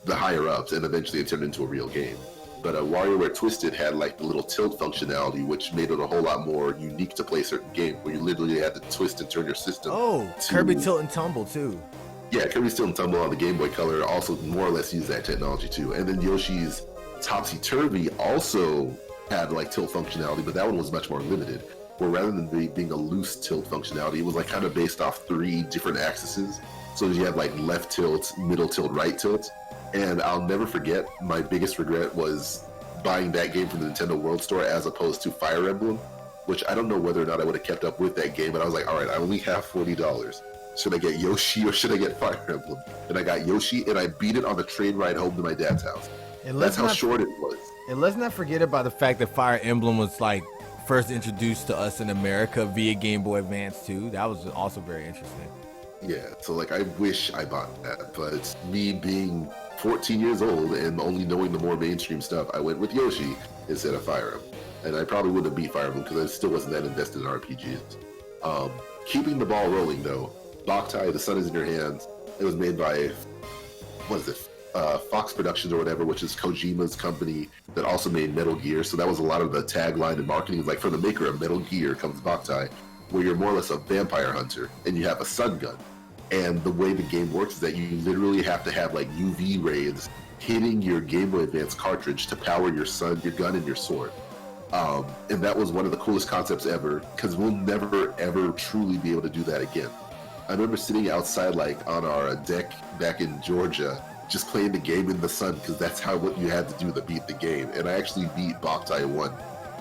the higher ups, and eventually it turned into a real game. But WarioWare Twisted had like the little tilt functionality, which made it a whole lot more unique to play certain games, where you literally had to twist and turn your system. Oh, Kirby Tilt and Tumble too. Yeah, Kirby Tilt and Tumble on the Game Boy Color also more or less used that technology too. And then Yoshi's Topsy Turvy also had like tilt functionality, but that one was much more limited. Where rather than being a loose tilt functionality, it was like kind of based off 3 different axes. So you had like left tilt, middle tilt, right tilt. And I'll never forget, my biggest regret was buying that game from the Nintendo World Store as opposed to Fire Emblem, which I don't know whether or not I would have kept up with that game, but I was like, all right, I only have $40. Should I get Yoshi or should I get Fire Emblem? And I got Yoshi, and I beat it on the train ride home to my dad's house. That's how short it was. And let's not forget about the fact that Fire Emblem was like first introduced to us in America via Game Boy Advance too. That was also very interesting. Yeah, so like I wish I bought that, but it's me being 14 years old and only knowing the more mainstream stuff, I went with Yoshi instead of Fire Emblem. And I probably wouldn't have beat Fire Emblem because I still wasn't that invested in RPGs. Keeping the ball rolling though, Boktai, The Sun Is in Your Hands, it was made by, what is it, Fox Productions or whatever, which is Kojima's company that also made Metal Gear. So that was a lot of the tagline and marketing. Like from the maker of Metal Gear comes Boktai, where you're more or less a vampire hunter and you have a sun gun. And the way the game works is that you literally have to have like UV rays hitting your Game Boy Advance cartridge to power your gun and your sword. And that was one of the coolest concepts ever, because we'll never ever truly be able to do that again. I remember sitting outside like on our deck back in Georgia, just playing the game in the sun, because that's what you had to do to beat the game. And I actually beat Boktai 1.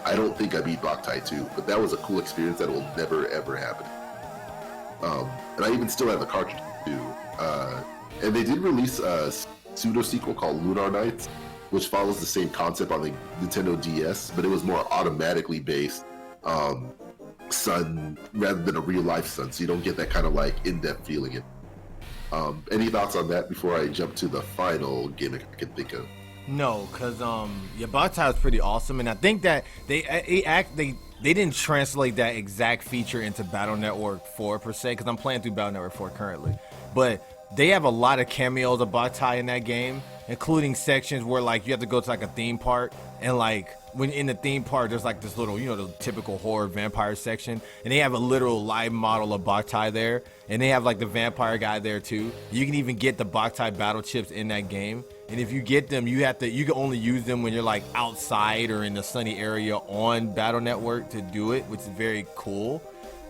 I don't think I beat Boktai 2, but that was a cool experience that will never ever happen. And I even still have the cartridge too. And they did release a pseudo sequel called Lunar Nights, which follows the same concept on the Nintendo DS, but it was more automatically based sun rather than a real life sun, so you don't get that kind of like in-depth feeling. Any thoughts on that before I jump to the final gimmick I can think of? No, because Boktai was pretty awesome, and I think that they didn't translate that exact feature into Battle Network 4 per se, because I'm playing through Battle Network 4 currently. But they have a lot of cameos of Boktai in that game, including sections where like you have to go to like a theme park, and like when in the theme park there's like this little, the typical horror vampire section, and they have a literal live model of Boktai there, and they have like the vampire guy there too. You can even get the Boktai battle chips in that game. And if you get them, you can only use them when you're like outside or in the sunny area on Battle Network to do it, which is very cool.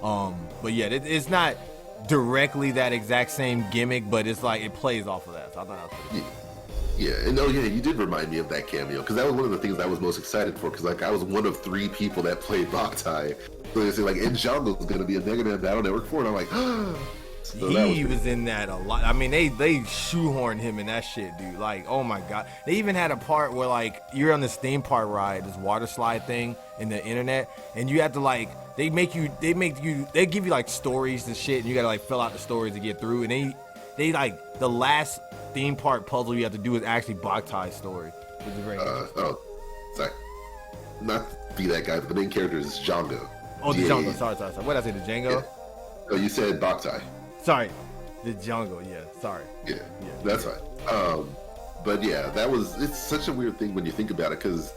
But yeah, it's not directly that exact same gimmick, but it's like it plays off of that. So I thought that was pretty cool. Yeah, and you did remind me of that cameo, because that was one of the things I was most excited for, because like I was one of 3 people that played Boktai. So they say like, and Jungle is going to be a Mega Man Battle Network 4, and I'm like, So he was in that a lot. I mean, they shoehorned him in that shit, dude. Like, oh my god. They even had a part where like you're on this theme park ride, this water slide thing in the internet, and you have to like they give you like stories and shit, and you gotta like fill out the stories to get through. And they like the last theme park puzzle you have to do is actually Bokhtai's story, which is very interesting. Sorry, not to be that guy, but the main character is Django. Oh, the Django. Sorry. What did I say? The Django? Yeah. Oh, you said Bokthai. Sorry, the Django. Yeah, sorry. Yeah, that's fine. But yeah, it's such a weird thing when you think about it, because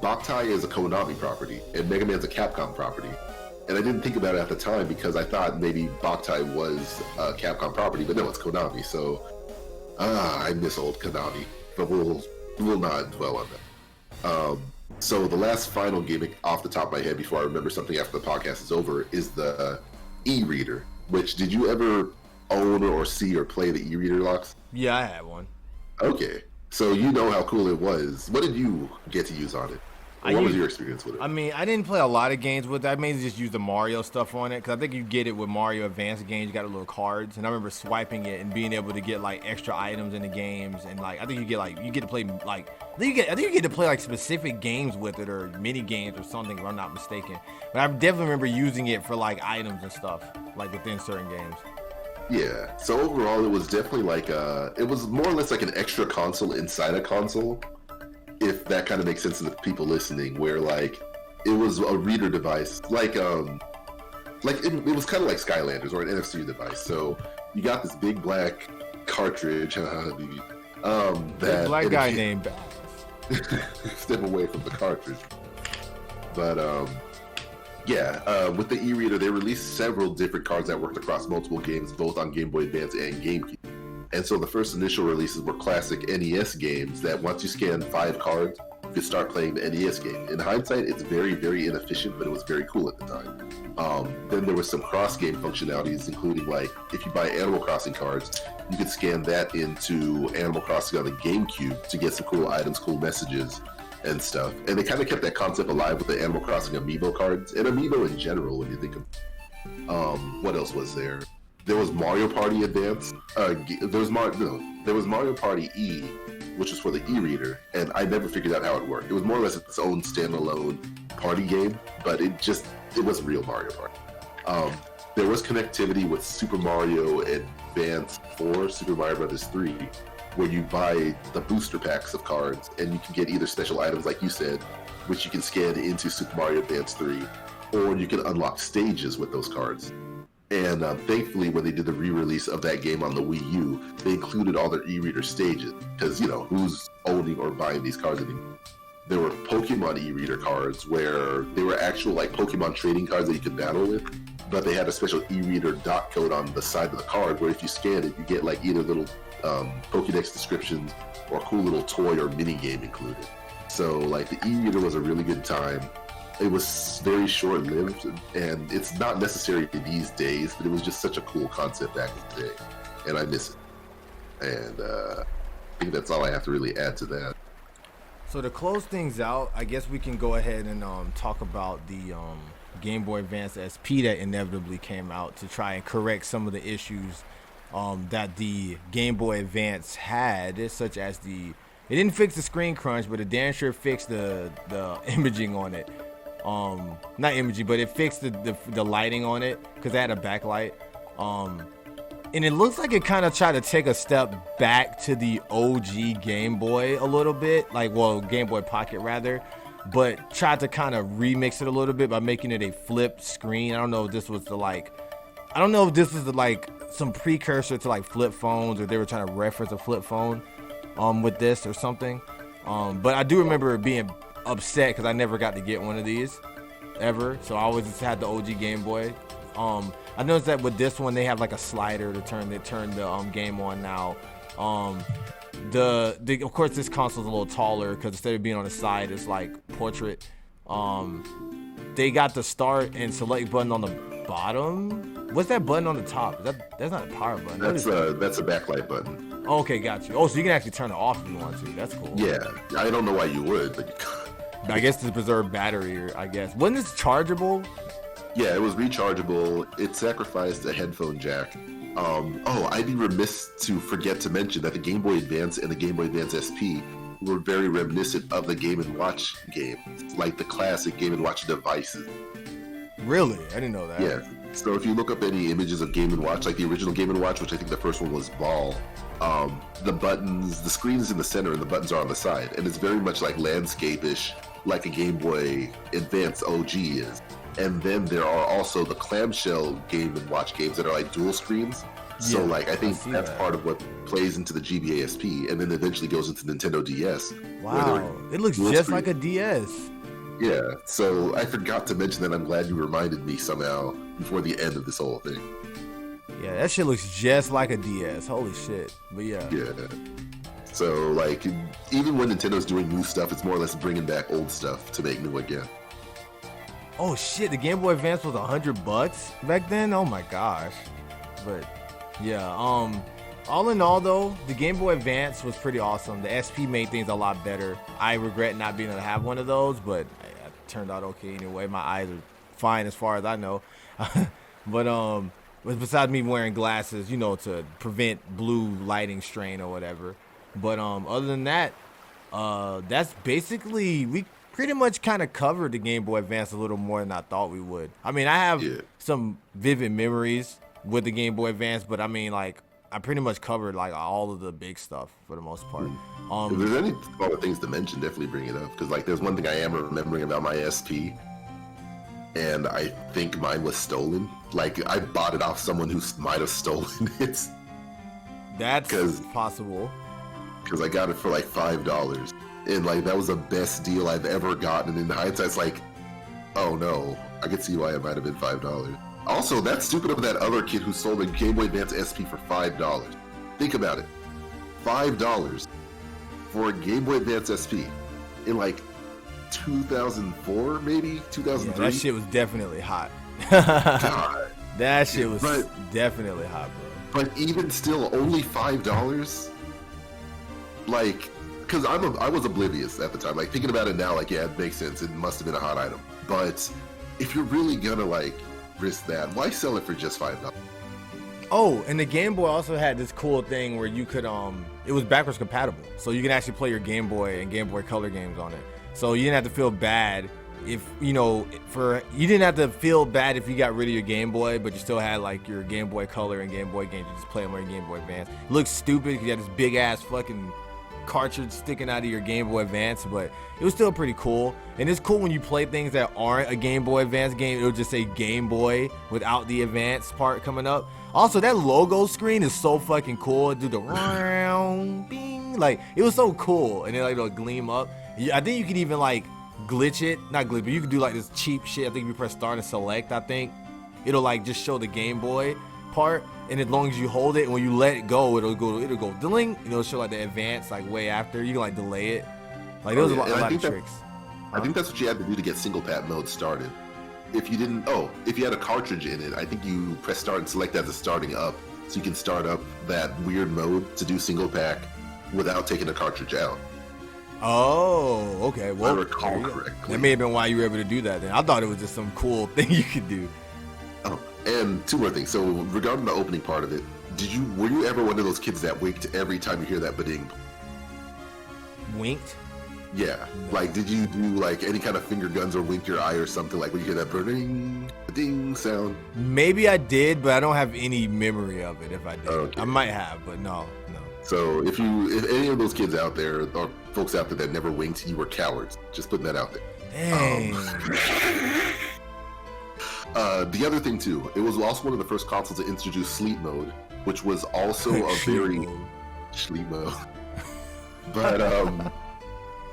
Bokthai is a Konami property and Mega Man's a Capcom property. And I didn't think about it at the time because I thought maybe Bokthai was a Capcom property, but no, it's Konami. So, I miss old Konami, but we'll not dwell on that. So the last final gimmick off the top of my head before I remember something after the podcast is over is the e-reader, which did you ever own or see or play the e-reader locks? Yeah, I had one. Okay. So you know how cool it was. What did you get to use on it? What was your experience with it? I mean, I didn't play a lot of games with it. I mainly just used the Mario stuff on it, because I think you get it with Mario Advanced games. You got the little cards, and I remember swiping it and being able to get like extra items in the games, and like I think you get to play like I think you get to play like specific games with it, or mini games or something, if I'm not mistaken. But I definitely remember using it for like items and stuff, like within certain games. Yeah. So overall, it was definitely like it was more or less like an extra console inside a console, if that kind of makes sense to the people listening, where like it was a reader device, like it was kind of like Skylanders or an NFC device. So you got this big black cartridge, that black guy named step away from the cartridge. But with the e-reader, they released several different cards that worked across multiple games, both on Game Boy Advance and GameCube. And so the first initial releases were classic NES games that once you scanned 5 cards, you could start playing the NES game. In hindsight, it's very, very inefficient, but it was very cool at the time. Then there was some cross-game functionalities, including like if you buy Animal Crossing cards, you could scan that into Animal Crossing on the GameCube to get some cool items, cool messages, and stuff. And they kind of kept that concept alive with the Animal Crossing Amiibo cards, and Amiibo in general, when you think of what else was there? There was Mario Party Advance. There was Mario Party E, which was for the e-reader, and I never figured out how it worked. It was more or less its own standalone party game, but it wasn't real Mario Party. There was connectivity with Super Mario Advance 4, Super Mario Bros. 3, where you buy the booster packs of cards, and you can get either special items, like you said, which you can scan into Super Mario Advance 3, or you can unlock stages with those cards. And thankfully, when they did the re-release of that game on the Wii U, they included all their e-reader stages, because, who's owning or buying these cards anymore? There were Pokemon e-reader cards, where they were actual, like, Pokemon trading cards that you could battle with, but they had a special e-reader dot code on the side of the card, where if you scan it, you get, like, either little Pokédex descriptions or a cool little toy or mini game included. So, like, the e-reader was a really good time. It was very short-lived, and it's not necessary these days, but it was just such a cool concept back in the day, and I miss it. And I think that's all I have to really add to that. So to close things out, I guess we can go ahead and talk about the Game Boy Advance SP that inevitably came out to try and correct some of the issues that the Game Boy Advance had, such as it didn't fix the screen crunch, but it damn sure fixed the imaging on it. Not imaging, but it fixed the lighting on it, because it had a backlight. And it looks like it kind of tried to take a step back to the OG Game Boy a little bit, Game Boy Pocket rather, but tried to kind of remix it a little bit by making it a flip screen. I don't know if this was some precursor to like flip phones, or they were trying to reference a flip phone with this or something. But I do remember being upset because I never got to get one of these ever, so I always just had the OG Game Boy. I noticed that with this one they have like a slider to turn the game on now. Of course this console's a little taller because instead of being on the side it's like portrait. They got the start and select button on the bottom. What's that button on the top? That's not a power button. That's a backlight button. Okay, got you. Oh, so you can actually turn it off if you want to. That's cool. Yeah, I don't know why you would, but you could. I guess to preserve battery, I guess. Wasn't this chargeable? Yeah, it was rechargeable. It sacrificed a headphone jack. I'd be remiss to forget to mention that the Game Boy Advance and the Game Boy Advance SP were very reminiscent of the Game & Watch game, like the classic Game & Watch devices. Really? I didn't know that. Yeah. So if you look up any images of Game & Watch, like the original Game & Watch, which I think the first one was Ball, the buttons, the screen is in the center and the buttons are on the side, and it's very much like landscape-ish, like a Game Boy Advance OG is. And then there are also the clamshell Game & Watch games that are like dual screens. So Yeah, like I think that's that. part of what plays into the GBA SP, and then eventually goes into Nintendo DS. Wow, it looks just like a DS. Yeah, so I forgot to mention that. I'm glad you reminded me somehow before the end of this whole thing. Yeah, that shit looks just like a DS. Holy shit. But yeah. Yeah. So like, even when Nintendo's doing new stuff, it's more or less bringing back old stuff to make new again. Oh shit, the Game Boy Advance was $100 back then? Oh my gosh. But yeah, all in all though, the Game Boy Advance was pretty awesome. The SP made things a lot better. I regret not being able to have one of those, but it turned out okay anyway. My eyes are fine as far as I know. But besides me wearing glasses, you know, to prevent blue lighting strain or whatever. But other than that, that's basically, we pretty much kind of covered the Game Boy Advance a little more than I thought we would. I mean, I have some vivid memories with the Game Boy Advance, but I mean, like, I pretty much covered like all of the big stuff for the most part. If there's any other things to mention, definitely bring it up, because like there's one thing I am remembering about my SP, and I think mine was stolen. Like I bought it off someone who might have stolen it. That's possible. Because I got it for like $5, and like that was the best deal I've ever gotten. And in hindsight, it's like, oh no, I could see why it might have been $5. Also, that's stupid of that other kid who sold a Game Boy Advance SP for $5. Think about it. $5 for a Game Boy Advance SP in like 2004, maybe 2003. Yeah, that shit was definitely hot. God. That shit was definitely hot, bro. But even still, only $5. Like, because I was oblivious at the time. Like thinking about it now, like yeah, it makes sense. It must have been a hot item. But if you're really gonna like risk that, why sell it for just $5? Oh, and the Game Boy also had this cool thing where you could it was backwards compatible, so you can actually play your Game Boy and Game Boy Color games on it. So you didn't have to feel bad if you didn't have to feel bad if you got rid of your Game Boy, but you still had like your Game Boy Color and Game Boy games. You just play them on your Game Boy Advance. It looks stupid because you had this big ass fucking cartridge sticking out of your Game Boy Advance, but it was still pretty cool. And it's cool when you play things that aren't a Game Boy Advance game, it'll just say Game Boy without the Advance part coming up. Also, that logo screen is so fucking cool. It do the round bing, like it was so cool, and then like it'll gleam up. I think you could even like glitch it, not glitch, but you could do like this cheap shit. I think if you press start and select, I think it'll like just show the Game Boy part, and as long as you hold it and when you let it go, it'll go ding, and it'll show like the Advance like way after. You can like delay it. Like there was a lot of tricks. I think that's what you had to do to get single pack mode started. If you didn't, if you had a cartridge in it, I think you press start and select as a starting up, so you can start up that weird mode to do single pack without taking the cartridge out. Oh, okay. Well, I recall correctly. That may have been why you were able to do that then. I thought it was just some cool thing you could do. Oh, and two more things. So regarding the opening part of it, were you ever one of those kids that winked every time you hear that ba-ding? Winked? Yeah. No. Like, did you do like any kind of finger guns or wink your eye or something like when you hear that ba-ding sound? Maybe I did, but I don't have any memory of it if I did. Okay. I might have, but no. So if any of those kids out there or folks out there that never winked, you were cowards. Just putting that out there. Dang. The other thing too, it was also one of the first consoles to introduce sleep mode, which was also a very sleep mode. But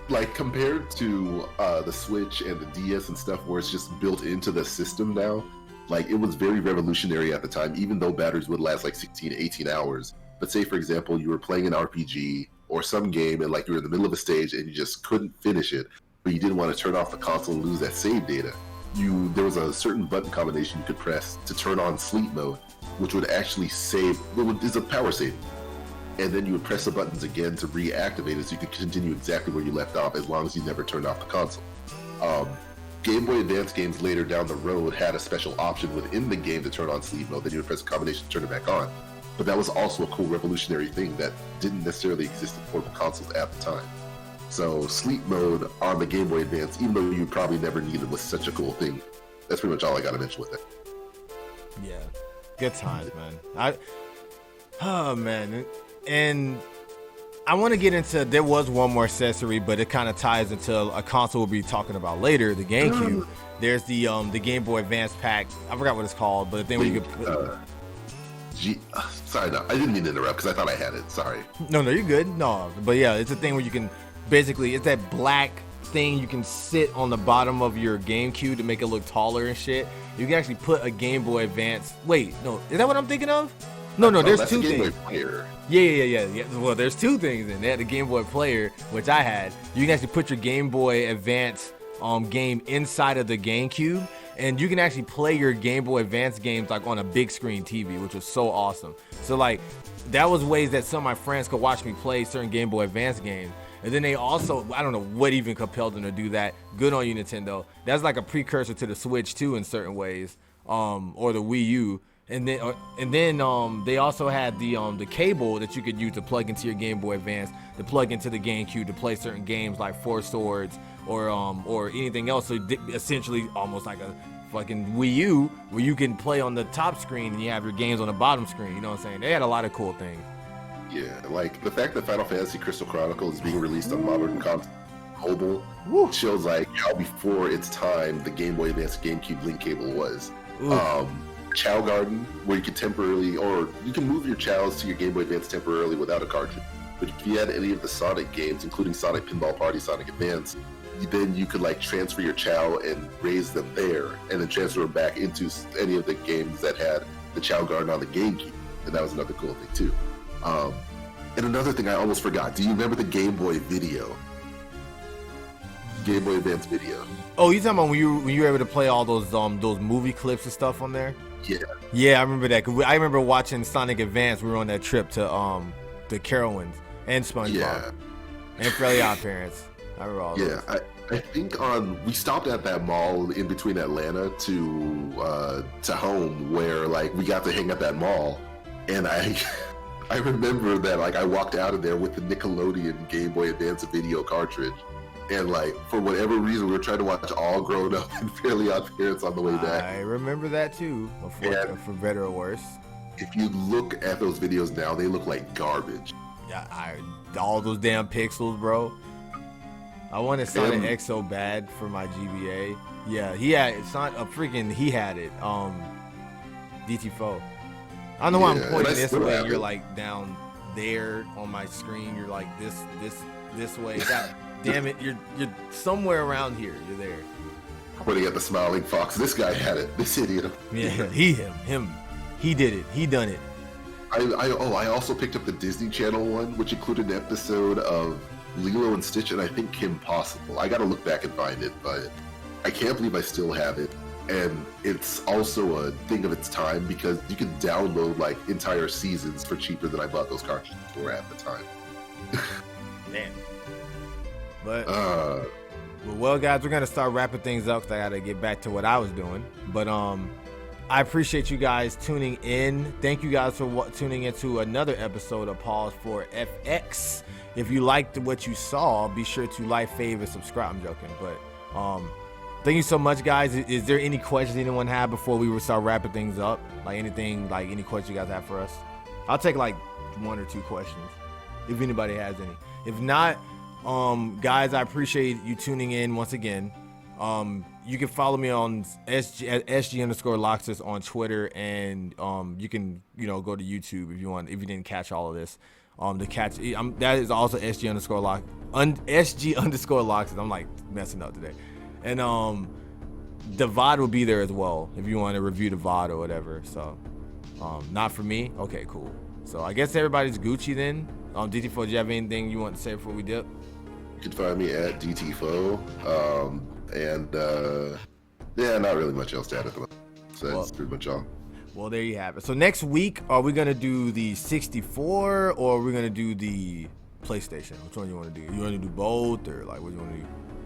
like compared to the Switch and the DS and stuff, where it's just built into the system now, like it was very revolutionary at the time. Even though batteries would last like 16 to 18 hours. Let's say, for example, you were playing an RPG or some game and like you were in the middle of a stage and you just couldn't finish it, but you didn't want to turn off the console and lose that save data. There was a certain button combination you could press to turn on sleep mode, which would actually save. It's a power save, and then you would press the buttons again to reactivate it, so you could continue exactly where you left off as long as you never turned off the console. Game Boy Advance games later down the road had a special option within the game to turn on sleep mode. Then you would press a combination to turn it back on. But that was also a cool revolutionary thing that didn't necessarily exist in portable consoles at the time. So sleep mode on the Game Boy Advance, even though you probably never needed it, was such a cool thing. that's pretty much all I got to mention with it. Yeah, good times, man. Oh man, and I want to get into. There was one more accessory, but it kind of ties into a console we'll be talking about later, the GameCube. There's the Game Boy Advance pack. I forgot what it's called, but the thing where you could. Sorry, no, I didn't mean to interrupt because I thought I had it. Sorry. No, you're good. No, but yeah, it's a thing where you can basically, it's that black thing you can sit on the bottom of your GameCube to make it look taller and shit. You can actually put a Game Boy Advance. Wait, no, is that what I'm thinking of? No, there's two things. Yeah. Well, there's two things in there. The Game Boy Player, which I had. You can actually put your Game Boy Advance game inside of the GameCube, and you can actually play your Game Boy Advance games like on a big screen TV, which was so awesome. So like, that was ways that some of my friends could watch me play certain Game Boy Advance games. And then they also, I don't know what even compelled them to do that. Good on you, Nintendo. That's like a precursor to the Switch too in certain ways, or the Wii U. And then they also had the cable that you could use to plug into your Game Boy Advance, to plug into the GameCube to play certain games like Four Swords or anything else. So essentially almost like a fucking Wii U where you can play on the top screen and you have your games on the bottom screen. You know what I'm saying? They had a lot of cool things. Yeah, like the fact that Final Fantasy Crystal Chronicle is being released on modern console mobile shows like how before its time the Game Boy Advance GameCube link cable was. Chow Garden, where you can temporarily, or you can move your chows to your Game Boy Advance temporarily without a cartridge. But if you had any of the Sonic games, including Sonic Pinball Party, Sonic Advance, then you could like transfer your chow and raise them there, and then transfer them back into any of the games that had the Chow Garden on the GameCube. And that was another cool thing too. And another thing I almost forgot. Do you remember the Game Boy Video? Game Boy Advance Video. Oh, you talking about when you were able to play all those movie clips and stuff on there? Yeah, I remember that. I remember watching Sonic Advance. We were on that trip to Carowinds and SpongeBob and Fairly Odd Parents. I remember all those. I think we stopped at that mall in between Atlanta to home where like we got to hang at that mall, and I remember that like I walked out of there with the Nickelodeon Game Boy Advance video cartridge. And like for whatever reason, we were trying to watch All Grown Up and Fairly Odd Parents on the way back. I remember that too, for better or worse. If you look at those videos now, they look like garbage. Yeah, all those damn pixels, bro. I wanted Sonic X so bad for my GBA. Yeah, he had he had it. DT-Faux. I don't know why I'm pointing this way. You're like down there on my screen. You're like this way. Damn it, you're somewhere around here. You're there. Pointing at the smiling fox. This guy had it. This idiot. Yeah, him. He did it. He done it. I also picked up the Disney Channel one, which included an episode of Lilo and Stitch and I think Kim Possible. I gotta look back and find it, but I can't believe I still have it. And it's also a thing of its time because you can download like entire seasons for cheaper than I bought those cartridges for at the time. Man. But well, guys, we're gonna start wrapping things up because I gotta get back to what I was doing. But I appreciate you guys tuning in. Thank you guys for tuning into another episode of P4FX. If you liked what you saw, be sure to like, favorite, subscribe. I'm joking, but thank you so much, guys. Is there any questions anyone have before we start wrapping things up? Like anything, like any questions you guys have for us? I'll take like 1 or 2 questions if anybody has any. If not. Guys, I appreciate you tuning in once again. You can follow me on SG_Loxus on Twitter, and you can go to YouTube if you want, if you didn't catch all of this. To catch that is also SG_Loxus. I'm like messing up today. And the VOD will be there as well if you want to review the VOD or whatever. So not for me. Okay, cool. So I guess everybody's Gucci then. DT-Faux, do you have anything you want to say before we dip? You can find me at DT-Faux, and not really much else to add at the moment. So that's pretty much all. Well, there you have it. So next week, are we gonna do the 64 or are we gonna do the PlayStation? Which one you want to do? You want to do both, or like what do you want to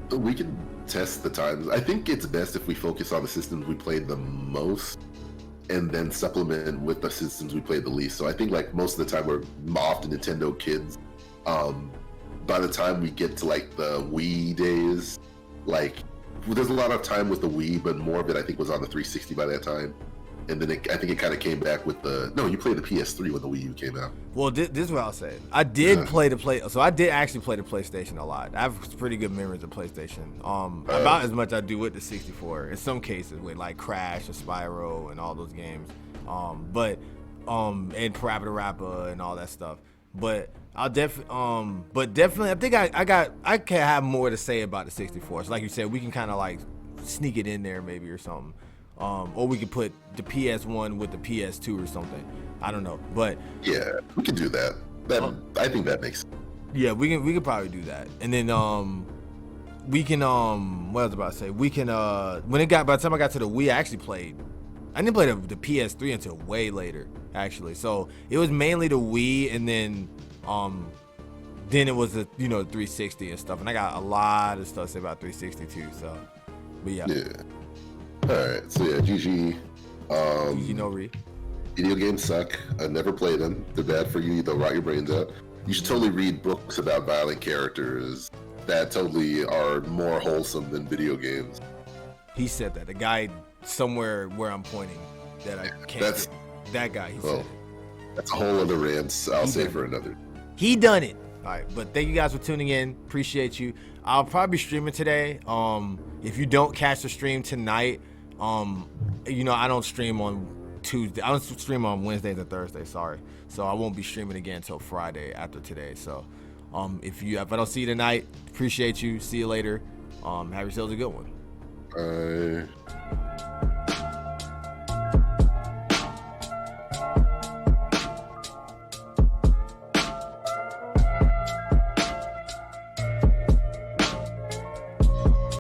do? We can test the times. I think it's best if we focus on the systems we played the most, and then supplement with the systems we played the least. So I think like most of the time we're often Nintendo kids. By the time we get to like the Wii days, like there's a lot of time with the Wii, but more of it I think was on the 360 by that time. And then I think it kind of came back with no, you played the PS3 when the Wii U came out. Well, this is what I'll say. I did so I did actually play the PlayStation a lot. I have pretty good memories of PlayStation. About as much I do with the 64. In some cases with like Crash and Spyro and all those games. And Parappa Rapper and all that stuff. But I'll definitely I think I can have more to say about the 64. So like you said, we can kind of like sneak it in there maybe or something. Or we could put the PS1 with the PS2 or something. I don't know, but yeah, we could do that. I think that makes sense. Yeah, we can probably do that. And then we can what I was about to say, we can by the time I got to the Wii, I didn't play the PS3 until way later actually. So it was mainly the Wii, and then it was the 360 and stuff. And I got a lot of stuff to say about 360 too. So, but yeah. All right, so yeah, GG. GG no re. Video games suck. I never play them. They're bad for you. They'll rot your brains out. You should totally read books about violent characters that totally are more wholesome than video games. He said that. The guy somewhere where I'm pointing that I can't. That guy. He said it. That's a whole other rant. I'll say for another. He done it. All right, but thank you guys for tuning in. Appreciate you. I'll probably be streaming today. If you don't catch the stream tonight, I don't stream on Tuesday. I don't stream on Wednesdays and Thursdays. Sorry, so I won't be streaming again until Friday after today. So, if I don't see you tonight, appreciate you. See you later. Have yourselves a good one. Bye.